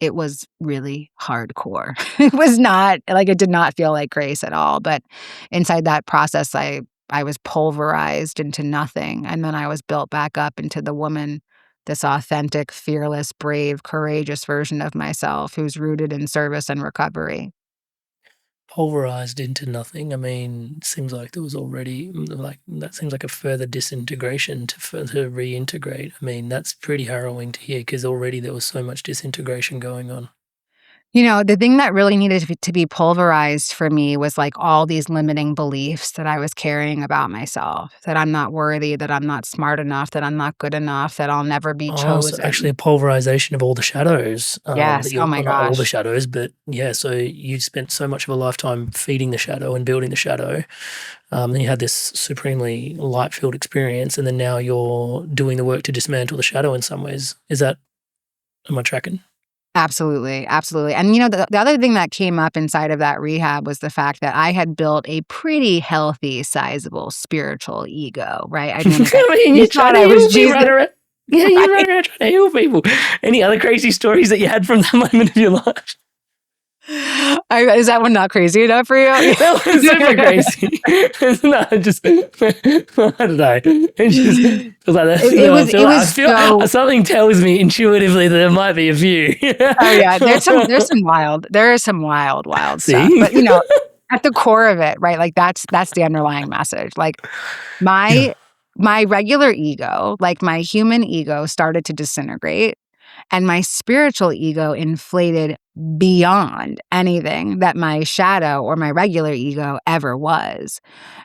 it was really hardcore. It was not, like, it did not feel like grace at all. But inside that process, I was pulverized into nothing. And then I was built back up into the woman, this authentic, fearless, brave, courageous version of myself who's rooted in service and recovery. Pulverized into nothing. I mean, it seems like there was already, like, that seems like a further disintegration to reintegrate. I mean, that's pretty harrowing to hear because already there was so much disintegration going on. You know, the thing that really needed to be pulverized for me was like all these limiting beliefs that I was carrying about myself, that I'm not worthy, that I'm not smart enough, that I'm not good enough, that I'll never be chosen. So actually a pulverization of all the shadows. Yes. Oh my not all the gosh. shadows, but yeah, so you spent so much of a lifetime feeding the shadow and building the shadow. Then you had this supremely light-filled experience, and then now you're doing the work to dismantle the shadow in some ways. Am I tracking? Absolutely. Absolutely. And, you know, the other thing that came up inside of that rehab was the fact that I had built a pretty healthy, sizable spiritual ego, right? I mean, you thought I was Jesus. Yeah, Right? you're running around trying to heal people. Any other crazy stories that you had from that moment of your life? Is that one not crazy enough for you? That was super crazy. No, just I don't know. It was something tells me intuitively that there might be a few. Oh yeah, there's some wild stuff. See? But you know, at the core of it, right? Like that's the underlying message. Like my regular ego, like my human ego, started to disintegrate. And my spiritual ego inflated beyond anything that my shadow or my regular ego ever was.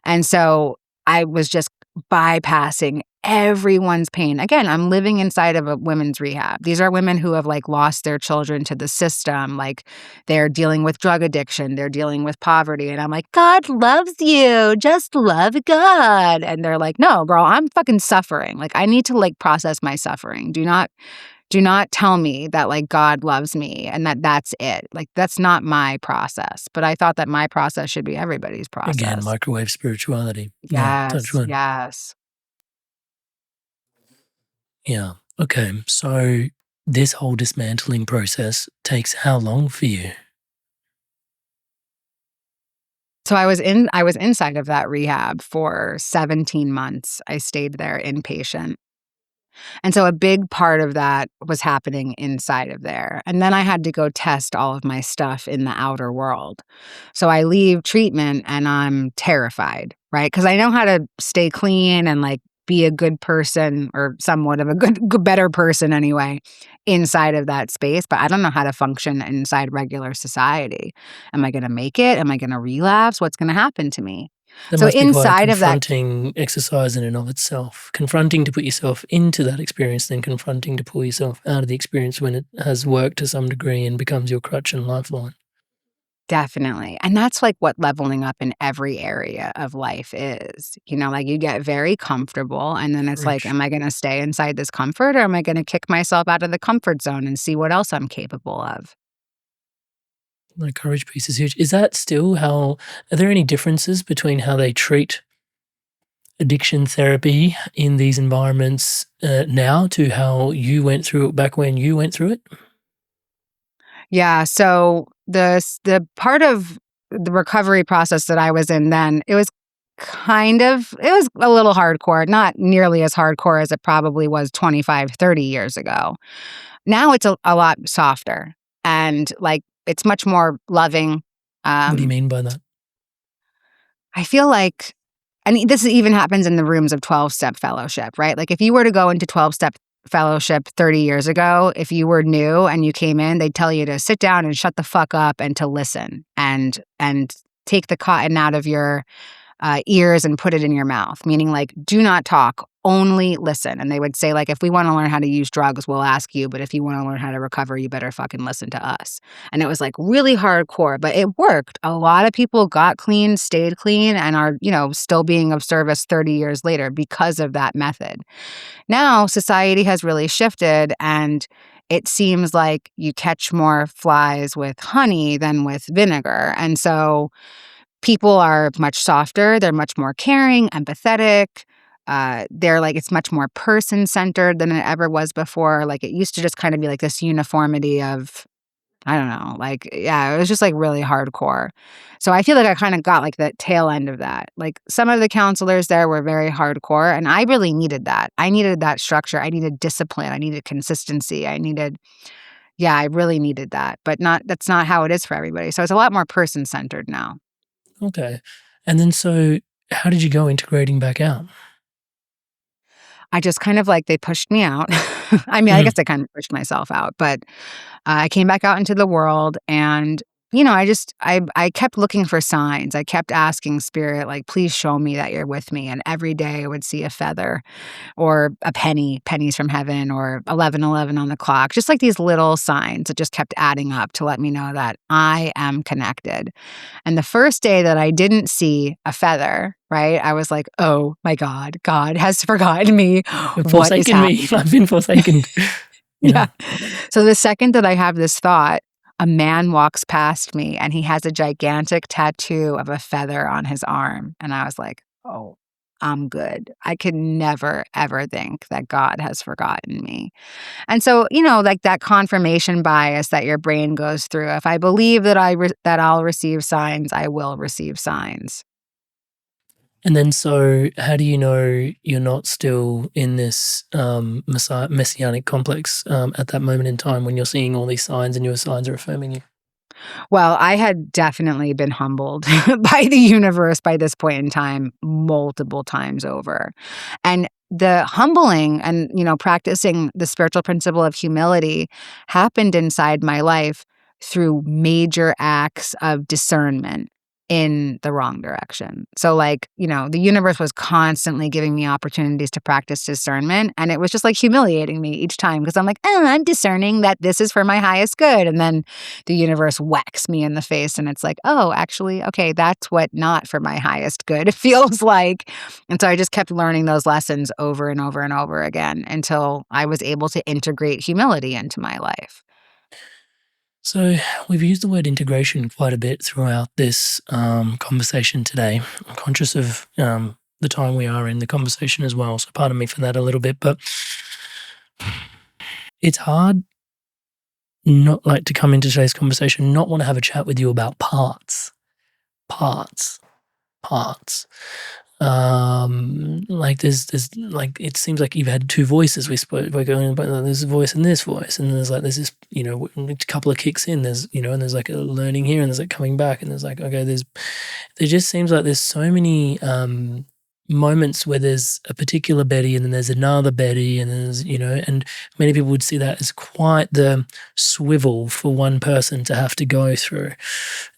And so I was just bypassing everyone's pain. Again, I'm living inside of a women's rehab. These are women who have like lost their children to the system. Like they're dealing with drug addiction. They're dealing with poverty. And I'm like, God loves you. Just love God. And they're like, no, girl, I'm fucking suffering. Like I need to like process my suffering. Do not tell me that like God loves me and that's it. Like that's not my process. But I thought that my process should be everybody's process. Again, microwave spirituality. Yes. Yeah, yes. Yeah. Okay. So this whole dismantling process takes how long for you? So I was inside of that rehab for 17 months. I stayed there inpatient. And so a big part of that was happening inside of there. And then I had to go test all of my stuff in the outer world. So I leave treatment and I'm terrified, right? Because I know how to stay clean and like be a good person or somewhat of a good better person anyway inside of that space. But I don't know how to function inside regular society. Am I going to make it? Am I going to relapse? What's going to happen to me? That must be quite a confronting exercise in and of itself. Confronting to put yourself into that experience, then confronting to pull yourself out of the experience when it has worked to some degree and becomes your crutch and lifeline. Definitely. And that's like what leveling up in every area of life is. You know, like you get very comfortable and then it's like, am I going to stay inside this comfort or am I going to kick myself out of the comfort zone and see what else I'm capable of? The courage piece is huge. Is that still how, are there any differences between how they treat addiction therapy in these environments now to how you went through it back when you went through it? Yeah. So the part of the recovery process that I was in then, it was a little hardcore, not nearly as hardcore as it probably was 25, 30 years ago. Now it's a lot softer and like it's much more loving. What do you Um, mean by that? I feel like, and this even happens in the rooms of 12-step fellowship, right? Like if you were to go into 12-step fellowship 30 years ago, if you were new and you came in, they'd tell you to sit down and shut the fuck up and to listen and take the cotton out of your ears and put it in your mouth, meaning like, do not talk, only listen. And they would say, like, if we want to learn how to use drugs, we'll ask you. But if you want to learn how to recover, you better fucking listen to us. And it was like really hardcore, but it worked. A lot of people got clean, stayed clean, and are, still being of service 30 years later because of that method. Now, society has really shifted and it seems like you catch more flies with honey than with vinegar. And so people are much softer. They're much more caring, empathetic. They're like, it's much more person centered than it ever was before. Like it used to just kind of be like this uniformity of, I don't know, like, yeah, it was just like really hardcore. So I feel like I kind of got like the tail end of that. Like some of the counselors there were very hardcore and I really needed that. I needed that structure. I needed discipline. I needed consistency. I really needed that, but that's not how it is for everybody. So it's a lot more person centered now. Okay. And then so how did you go integrating back out? I just kind of like they pushed me out. I mean, I Mm. guess I kind of pushed myself out, but I came back out into the world and I kept looking for signs. I kept asking spirit, like, please show me that you're with me. And every day I would see a feather or a pennies from heaven or 11:11 on the clock, just like these little signs that just kept adding up to let me know that I am connected. And the first day that I didn't see a feather, right, I was like, oh my God, God has forgotten me. You've What is forsaken me. happening? I've been forsaken. Yeah. So the second that I have this thought, a man walks past me and he has a gigantic tattoo of a feather on his arm. And I was like, oh, I'm good. I could never, ever think that God has forgotten me. And so, like that confirmation bias that your brain goes through. If I believe that that I'll receive signs, I will receive signs. And then so how do you know you're not still in this messianic complex at that moment in time when you're seeing all these signs and your signs are affirming you? Well, I had definitely been humbled by the universe by this point in time multiple times over. And the humbling and, practicing the spiritual principle of humility happened inside my life through major acts of discernment in the wrong direction. So like, the universe was constantly giving me opportunities to practice discernment. And it was just like humiliating me each time because I'm like, oh, I'm discerning that this is for my highest good. And then the universe whacks me in the face and it's like, oh, actually, okay, that's what not for my highest good feels like. And so I just kept learning those lessons over and over and over again until I was able to integrate humility into my life. So we've used the word integration quite a bit throughout this conversation today. I'm conscious of the time we are in the conversation as well, so pardon me for that a little bit, but it's hard not like to come into today's conversation, not want to have a chat with you about parts. Like there's like it seems like you've had two voices. We're going about this voice and this voice, and there's this a couple of kicks in. There's and there's like a learning here, and there's like coming back, and there's like okay, there just seems like there's so many moments where there's a particular Betty and then there's another Betty and there's and many people would see that as quite the swivel for one person to have to go through,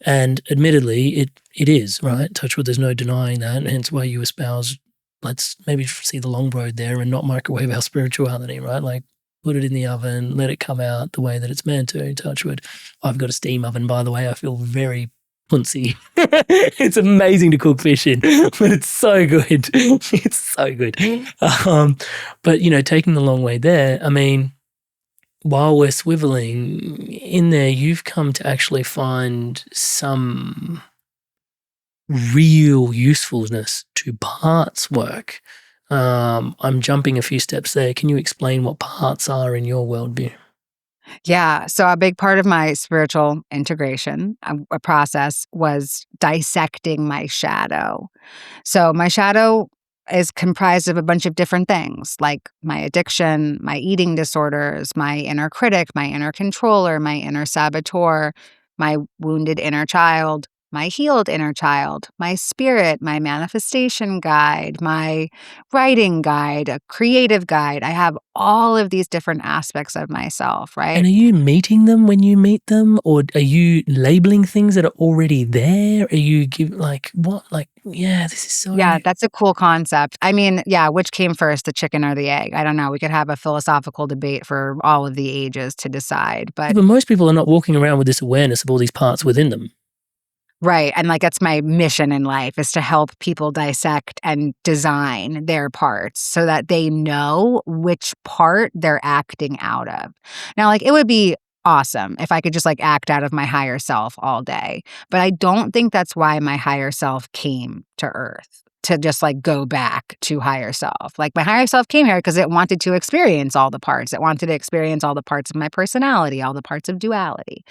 and admittedly it is, right? Touch wood, there's no denying that, and hence why you espouse let's maybe see the long road there and not microwave our spirituality, right? Like put it in the oven, let it come out the way that it's meant to. Touch wood. I've got a steam oven, by the way. I feel very puncy. It's amazing to cook fish in, but it's so good. It's so good. But taking the long way there, I mean, while we're swiveling in there, you've come to actually find some real usefulness to parts work. I'm jumping a few steps there. Can you explain what parts are in your worldview? Yeah. So a big part of my spiritual integration, a process, was dissecting my shadow. So my shadow is comprised of a bunch of different things, like my addiction, my eating disorders, my inner critic, my inner controller, my inner saboteur, my wounded inner child, my healed inner child, my spirit, my manifestation guide, my writing guide, a creative guide. I have all of these different aspects of myself, And right? are you meeting them when you meet them, or are you labeling things that are already there? Are you this is so. Yeah, that's a cool concept. I mean, yeah, which came first, the chicken or the egg? I don't know. We could have a philosophical debate for all of the ages to decide. Yeah, But but most people are not walking around with this awareness of all these parts within them. right. And like that's my mission in life is to help people dissect and design their parts so that they know which part they're acting out of. Now, like it would be awesome if I could just like act out of my higher self all day. But I don't think that's why my higher self came to Earth. To just like go back to higher self. Like my higher self came here because it wanted to experience all the parts. It wanted to experience all the parts of my personality, all the parts of duality.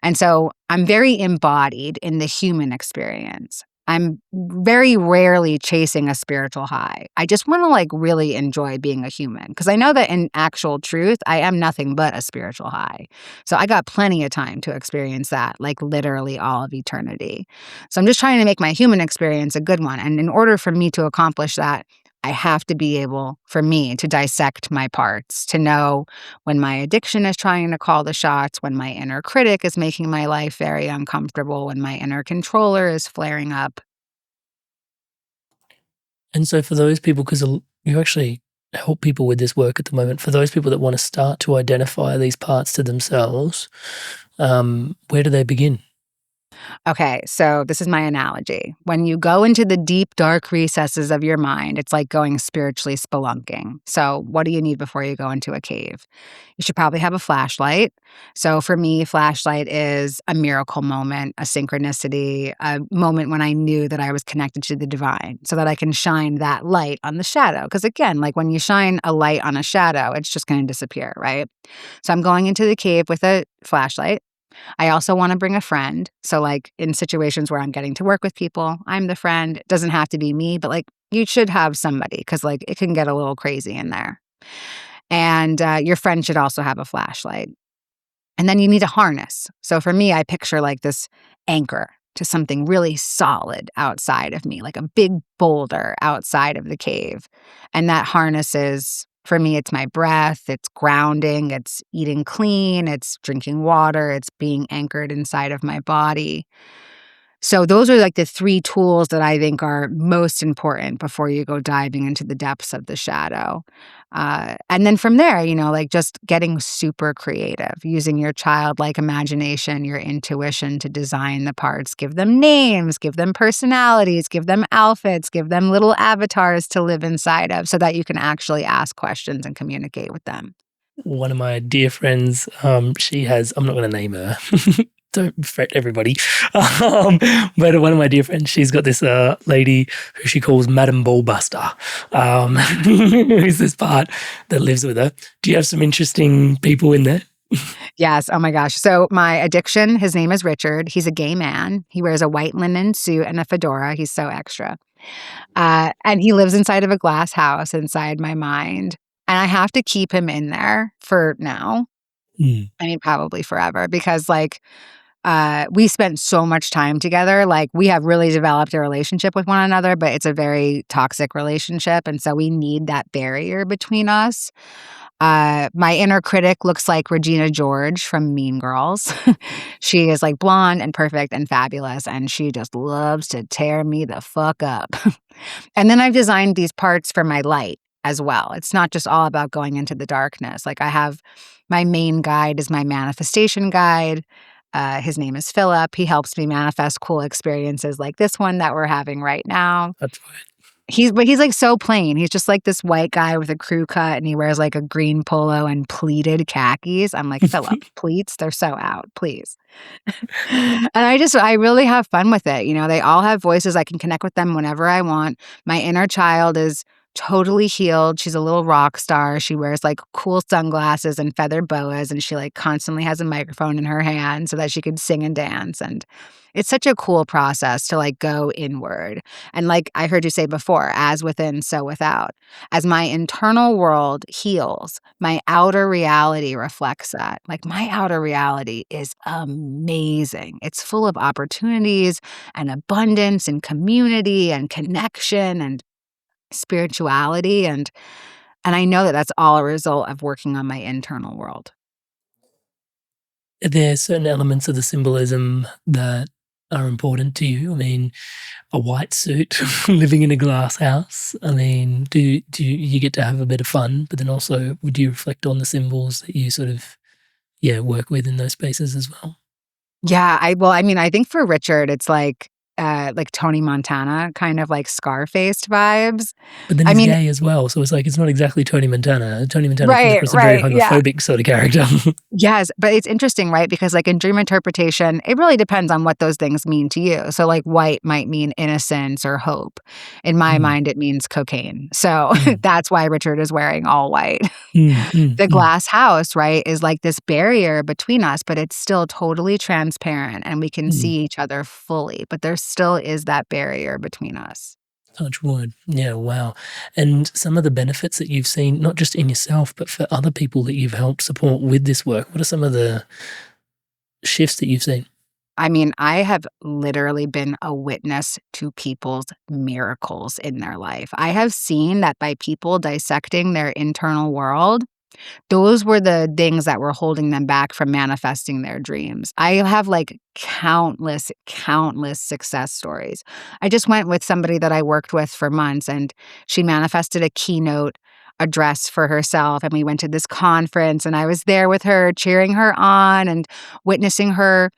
And so I'm very embodied in the human experience. I'm very rarely chasing a spiritual high. I just want to like really enjoy being a human because I know that in actual truth, I am nothing but a spiritual high. So I got plenty of time to experience that, like literally all of eternity. So I'm just trying to make my human experience a good one. And in order for me to accomplish that, I have to be able, for me, to dissect my parts, to know when my addiction is trying to call the shots, when my inner critic is making my life very uncomfortable, when my inner controller is flaring up. And so for those people, because you actually help people with this work at the moment, for those people that want to start to identify these parts to themselves, where do they begin? Okay, so this is my analogy. When you go into the deep, dark recesses of your mind, it's like going spiritually spelunking. So, what do you need before you go into a cave? You should probably have a flashlight. So, for me, flashlight is a miracle moment, a synchronicity, a moment when I knew that I was connected to the divine so that I can shine that light on the shadow. Because, again, like when you shine a light on a shadow, it's just going to disappear, right? So, I'm going into the cave with a flashlight. I also want to bring a friend. So, like in situations where I'm getting to work with people, I'm the friend. It doesn't have to be me, but like you should have somebody because like it can get a little crazy in there. And your friend should also have a flashlight. And then you need a harness. So for me, I picture like this anchor to something really solid outside of me, like a big boulder outside of the cave. And that harness is, for me, it's my breath, it's grounding, it's eating clean, it's drinking water, it's being anchored inside of my body. So those are like the three tools that I think are most important before you go diving into the depths of the shadow. And then from there, like just getting super creative, using your childlike imagination, your intuition to design the parts, give them names, give them personalities, give them outfits, give them little avatars to live inside of so that you can actually ask questions and communicate with them. One of my dear friends, she has, I'm not going to name her. Don't fret, everybody. But one of my dear friends, she's got this lady who she calls Madam Ballbuster, who's this part that lives with her. Do you have some interesting people in there? Yes. Oh my gosh. So my addiction, his name is Richard. He's a gay man. He wears a white linen suit and a fedora. He's so extra. And he lives inside of a glass house inside my mind. And I have to keep him in there for now. Mm. I mean, probably forever because like, we spent so much time together. Like we have really developed a relationship with one another, but it's a very toxic relationship. And so we need that barrier between us. My inner critic looks like Regina George from Mean Girls. She is like blonde and perfect and fabulous, and she just loves to tear me the fuck up. And then I've designed these parts for my light as well. It's not just all about going into the darkness. Like I have my main guide is my manifestation guide. His name is Philip. He helps me manifest cool experiences like this one that we're having right now. That's right. But he's like so plain. He's just like this white guy with a crew cut, and he wears like a green polo and pleated khakis. I'm like, Philip, pleats, they're so out, please. And I really have fun with it. They all have voices. I can connect with them whenever I want. My inner child is totally healed. She's a little rock star. She wears like cool sunglasses and feather boas, and she like constantly has a microphone in her hand so that she can sing and dance. And it's such a cool process to like go inward. And like I heard you say before, as within, so without. As my internal world heals, my outer reality reflects that. Like my outer reality is amazing. It's full of opportunities and abundance and community and connection and spirituality. And I know that that's all a result of working on my internal world. Are there certain elements of the symbolism that are important to you? I mean, a white suit, living in a glass house. I mean, do you get to have a bit of fun, but then also would you reflect on the symbols that you sort of work with in those spaces as well? Yeah, I think for Richard, it's like Tony Montana, kind of like Scarface vibes. But then I he's mean, gay as well, so it's like it's not exactly Tony Montana. Tony Montana comes right, across a very right, yeah. homophobic sort of character. Yes, but it's interesting, right? Because like in dream interpretation, it really depends on what those things mean to you. So like white might mean innocence or hope. In my Mm, mind, it means cocaine. So mm, that's why Richard is wearing all white. mm, mm, The mm, glass house, right, is like this barrier between us, but it's still totally transparent and we can mm. see each other fully. But there still is that barrier between us. Touch wood. Yeah, wow. And some of the benefits that you've seen, not just in yourself, but for other people that you've helped support with this work, what are some of the shifts that you've seen? I mean, I have literally been a witness to people's miracles in their life. I have seen that by people dissecting their internal world, those were the things that were holding them back from manifesting their dreams. I have like countless, countless success stories. I just went with somebody that I worked with for months, and she manifested a keynote address for herself. And we went to this conference, and I was there with her, cheering her on and witnessing her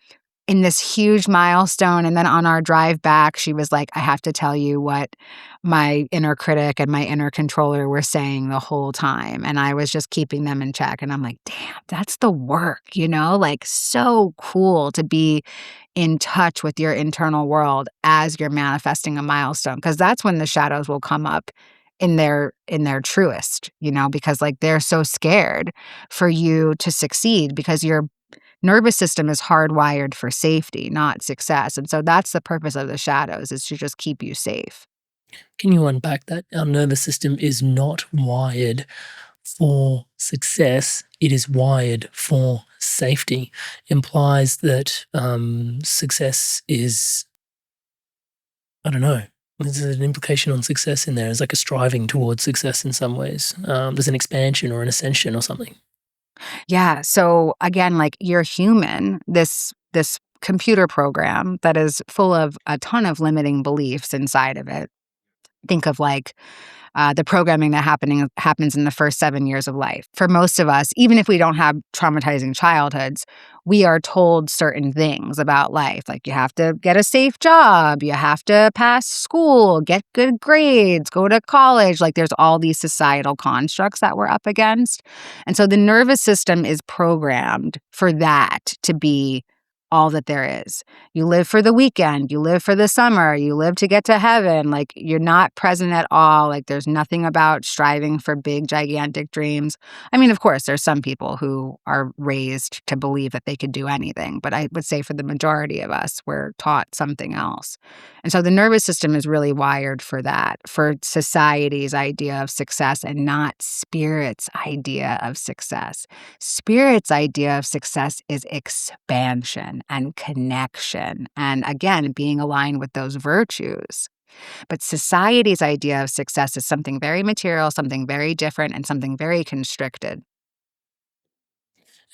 in this huge milestone. And then on our drive back, she was like, I have to tell you what my inner critic and my inner controller were saying the whole time. And I was just keeping them in check. And I'm like, damn, that's the work, like so cool to be in touch with your internal world as you're manifesting a milestone. Because that's when the shadows will come up in their truest, because like they're so scared for you to succeed because you're nervous system is hardwired for safety, not success. And so that's the purpose of the shadows, is to just keep you safe. Can you unpack that? Our nervous system is not wired for success, it is wired for safety. Implies that success is, I don't know, there's an implication on success in there. It's like a striving towards success in some ways. There's an expansion or an ascension or something. Yeah. So again, like you're human, this computer program that is full of a ton of limiting beliefs inside of it. Think of like the programming that happens in the first 7 years of life. For most of us, even if we don't have traumatizing childhoods, we are told certain things about life. Like you have to get a safe job, you have to pass school, get good grades, go to college. Like there's all these societal constructs that we're up against. And so the nervous system is programmed for that to be all that there is. You live for the weekend, you live for the summer, you live to get to heaven. Like you're not present at all. Like there's nothing about striving for big, gigantic dreams. I mean, of course, there's some people who are raised to believe that they could do anything, but I would say for the majority of us, we're taught something else. And so the nervous system is really wired for that, for society's idea of success and not spirit's idea of success. Spirit's idea of success is expansion and connection, and again, being aligned with those virtues. But society's idea of success is something very material, something very different, and something very constricted.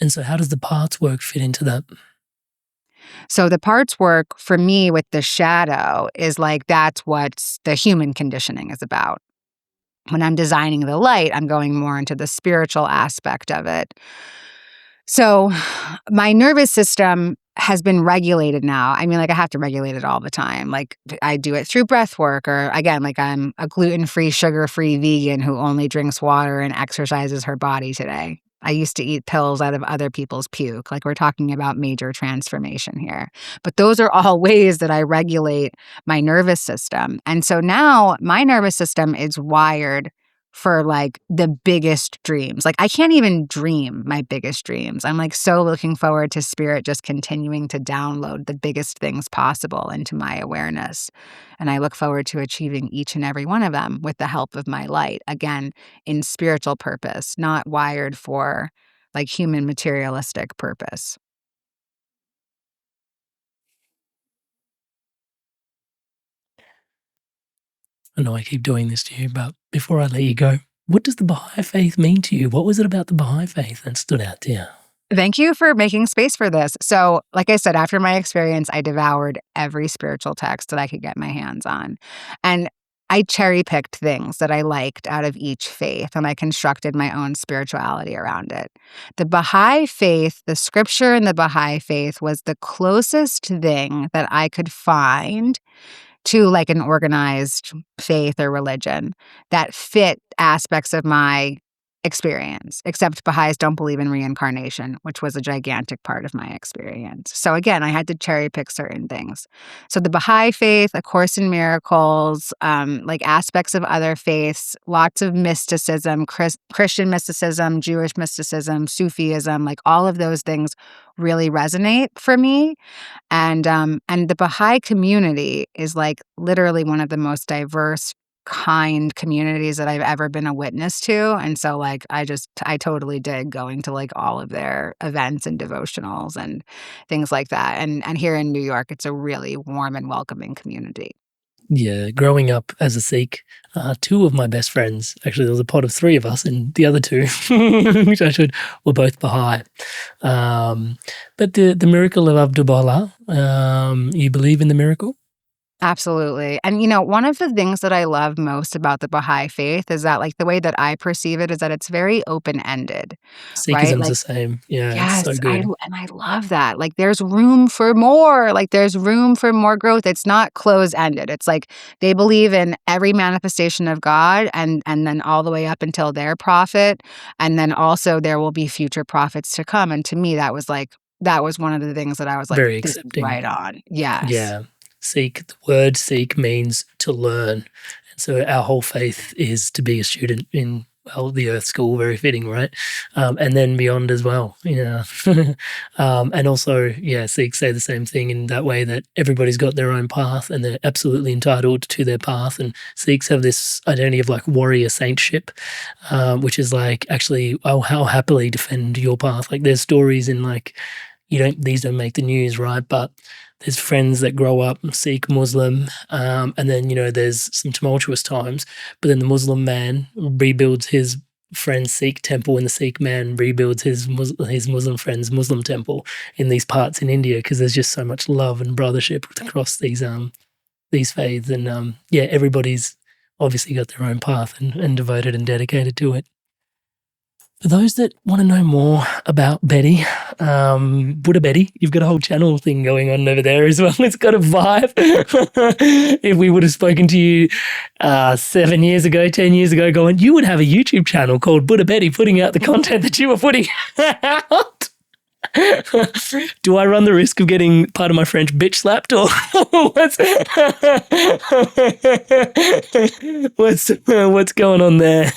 And so, how does the parts work fit into that? So the parts work for me with the shadow is like that's what the human conditioning is about. When I'm designing the light, I'm going more into the spiritual aspect of it. So my nervous system has been regulated now. I mean, like I have to regulate it all the time. Like I do it through breath work, or again, like I'm a gluten-free, sugar-free vegan who only drinks water and exercises her body today. I used to eat pills out of other people's puke. Like we're talking about major transformation here. But those are all ways that I regulate my nervous system. And so now my nervous system is wired for like the biggest dreams. Like I can't even dream my biggest dreams. I'm like so looking forward to spirit just continuing to download the biggest things possible into my awareness. And I look forward to achieving each and every one of them with the help of my light. Again, in spiritual purpose, not wired for like human materialistic purpose. I know I keep doing this to you, but before I let you go, what does the Baha'i faith mean to you? What was it about the Baha'i faith that stood out to you? Thank you for making space for this. So, like I said, after my experience, I devoured every spiritual text that I could get my hands on. And I cherry picked things that I liked out of each faith, and I constructed my own spirituality around it. The Baha'i faith, the scripture in the Baha'i faith was the closest thing that I could find to like an organized faith or religion that fit aspects of my experience, except Baha'is don't believe in reincarnation, which was a gigantic part of my experience. So again, I had to cherry pick certain things. So the Baha'i faith, A Course in Miracles, like aspects of other faiths, lots of mysticism, Christian mysticism, Jewish mysticism, Sufism, like all of those things really resonate for me. And the Baha'i community is like literally one of the most diverse, kind communities that I've ever been a witness to. And so like I totally dig going to like all of their events and devotionals and things like that. And here in New York, it's a really warm and welcoming community. Yeah, growing up as a Sikh, two of my best friends, actually there was a pod of three of us, and the other two, which I should, were both Baha'i. But the miracle of Abdu'l-Baha, you believe in the miracle? Absolutely. And, one of the things that I love most about the Baha'i faith is that, like, the way that I perceive it is that it's very open-ended, right? Sikhism's Like, the same. Yeah, it's yes, so good. and I love that. Like, there's room for more. Like, there's room for more growth. It's not closed-ended. It's like they believe in every manifestation of God and then all the way up until their prophet. And then also there will be future prophets to come. And to me, that was one of the things that I was like, Very this is accepting. right on. Yes. Yeah. Seek, the word seek means to learn. And so our whole faith is to be a student in, well, the Earth School, very fitting, right? And then beyond as well. Yeah. And also, yeah, Sikhs say the same thing in that way that everybody's got their own path and they're absolutely entitled to their path. And Sikhs have this identity of like warrior saintship, which is like, actually, I'll happily defend your path. Like there's stories in like, these don't make the news, right? But there's friends that grow up Sikh, Muslim, and then, there's some tumultuous times, but then the Muslim man rebuilds his friend's Sikh temple and the Sikh man rebuilds his Muslim friend's Muslim temple in these parts in India because there's just so much love and brothership across these faiths. And yeah, everybody's obviously got their own path and devoted and dedicated to it. For those that want to know more about Betty, Buddha Betty, you've got a whole channel thing going on over there as well. It's got a vibe. If we would have spoken to you 7 years ago, 10 years ago, going, you would have a YouTube channel called Buddha Betty putting out the content that you were putting out. Do I run the risk of getting, part of my French, bitch slapped, or what's going on there?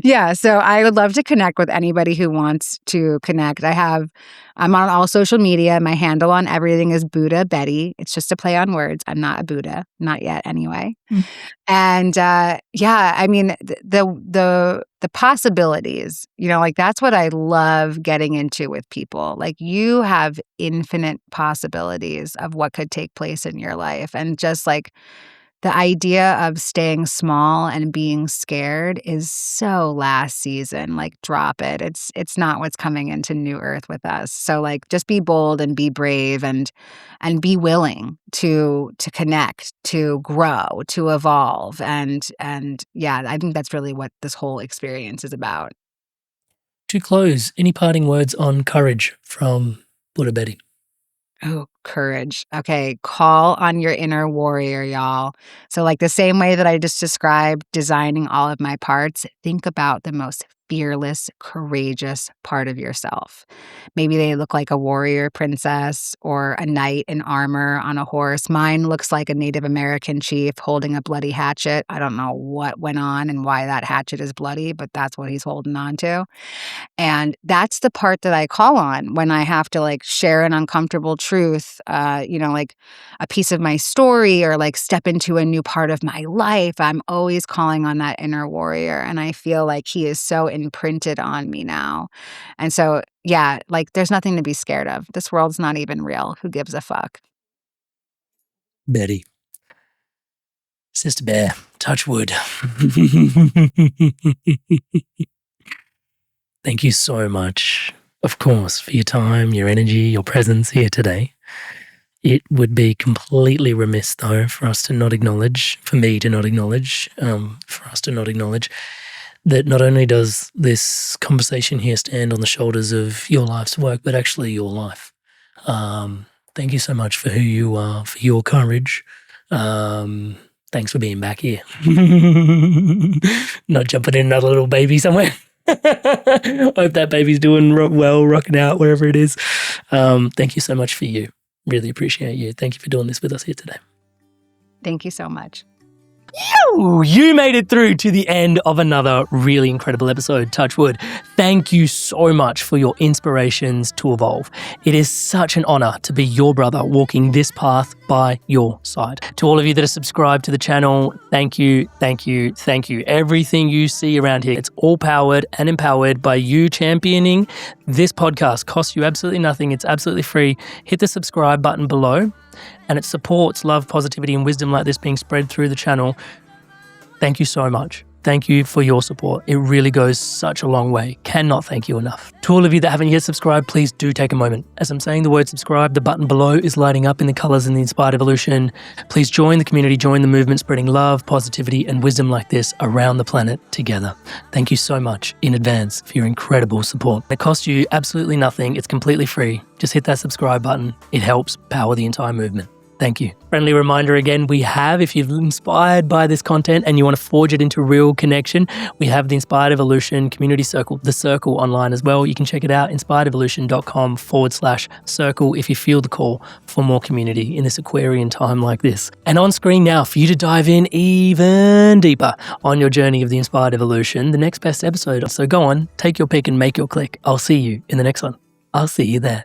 Yeah, so I would love to connect with anybody who wants to connect. I'm on all social media. My handle on everything is Buddha Betty. It's just a play on words. I'm not a Buddha, not yet anyway. And yeah, I mean the possibilities, like that's what I love getting into with people. Like you have infinite possibilities of what could take place in your life, and just like the idea of staying small and being scared is so last season. Like, drop it. It's not what's coming into New Earth with us. So, like, just be bold and be brave and be willing to connect, to grow, to evolve, and yeah, I think that's really what this whole experience is about. To close, any parting words on courage from Buddha Betty? Oh, courage. Okay, call on your inner warrior, y'all. So, like the same way that I just described designing all of my parts, think about the most fearless, courageous part of yourself. Maybe they look like a warrior princess or a knight in armor on a horse. Mine looks like a Native American chief holding a bloody hatchet. I don't know what went on and why that hatchet is bloody, but that's what he's holding on to. And that's the part that I call on when I have to like share an uncomfortable truth, like a piece of my story or like step into a new part of my life. I'm always calling on that inner warrior. And I feel like he is so imprinted on me now. And so, yeah, like there's nothing to be scared of. This world's not even real. Who gives a fuck? Betty. Sister Bear, touch wood. Thank you so much, of course, for your time, your energy, your presence here today. It would be completely remiss, though, for me to not acknowledge, that not only does this conversation here stand on the shoulders of your life's work, but actually your life. Thank you so much for who you are, for your courage. Thanks for being back here. Not jumping in another little baby somewhere. Hope that baby's doing well, rocking out, wherever it is. Thank you so much for you. Really appreciate you. Thank you for doing this with us here today. Thank you so much. You made it through to the end of another really incredible episode, touch wood. Thank you so much for your inspirations to evolve. It is such an honor to be your brother walking this path by your side. To all of you that are subscribed to the channel, thank you, thank you, thank you. Everything you see around here, it's all powered and empowered by you championing this podcast. Costs you absolutely nothing. It's absolutely free. Hit the subscribe button below. And it supports love, positivity, and wisdom like this being spread through the channel. Thank you so much. Thank you for your support. It really goes such a long way. Cannot thank you enough. To all of you that haven't yet subscribed, please do take a moment. As I'm saying the word subscribe, the button below is lighting up in the colors in the Inspired Evolution. Please join the community, join the movement, spreading love, positivity, and wisdom like this around the planet together. Thank you so much in advance for your incredible support. It costs you absolutely nothing. It's completely free. Just hit that subscribe button. It helps power the entire movement. Thank you. Friendly reminder again, we have, if you're inspired by this content and you want to forge it into real connection, we have the Inspired Evolution Community Circle, the Circle online as well. You can check it out, inspiredevolution.com/circle if you feel the call for more community in this Aquarian time like this. And on screen now for you to dive in even deeper on your journey of the Inspired Evolution, the next best episode. So go on, take your pick and make your click. I'll see you in the next one. I'll see you there.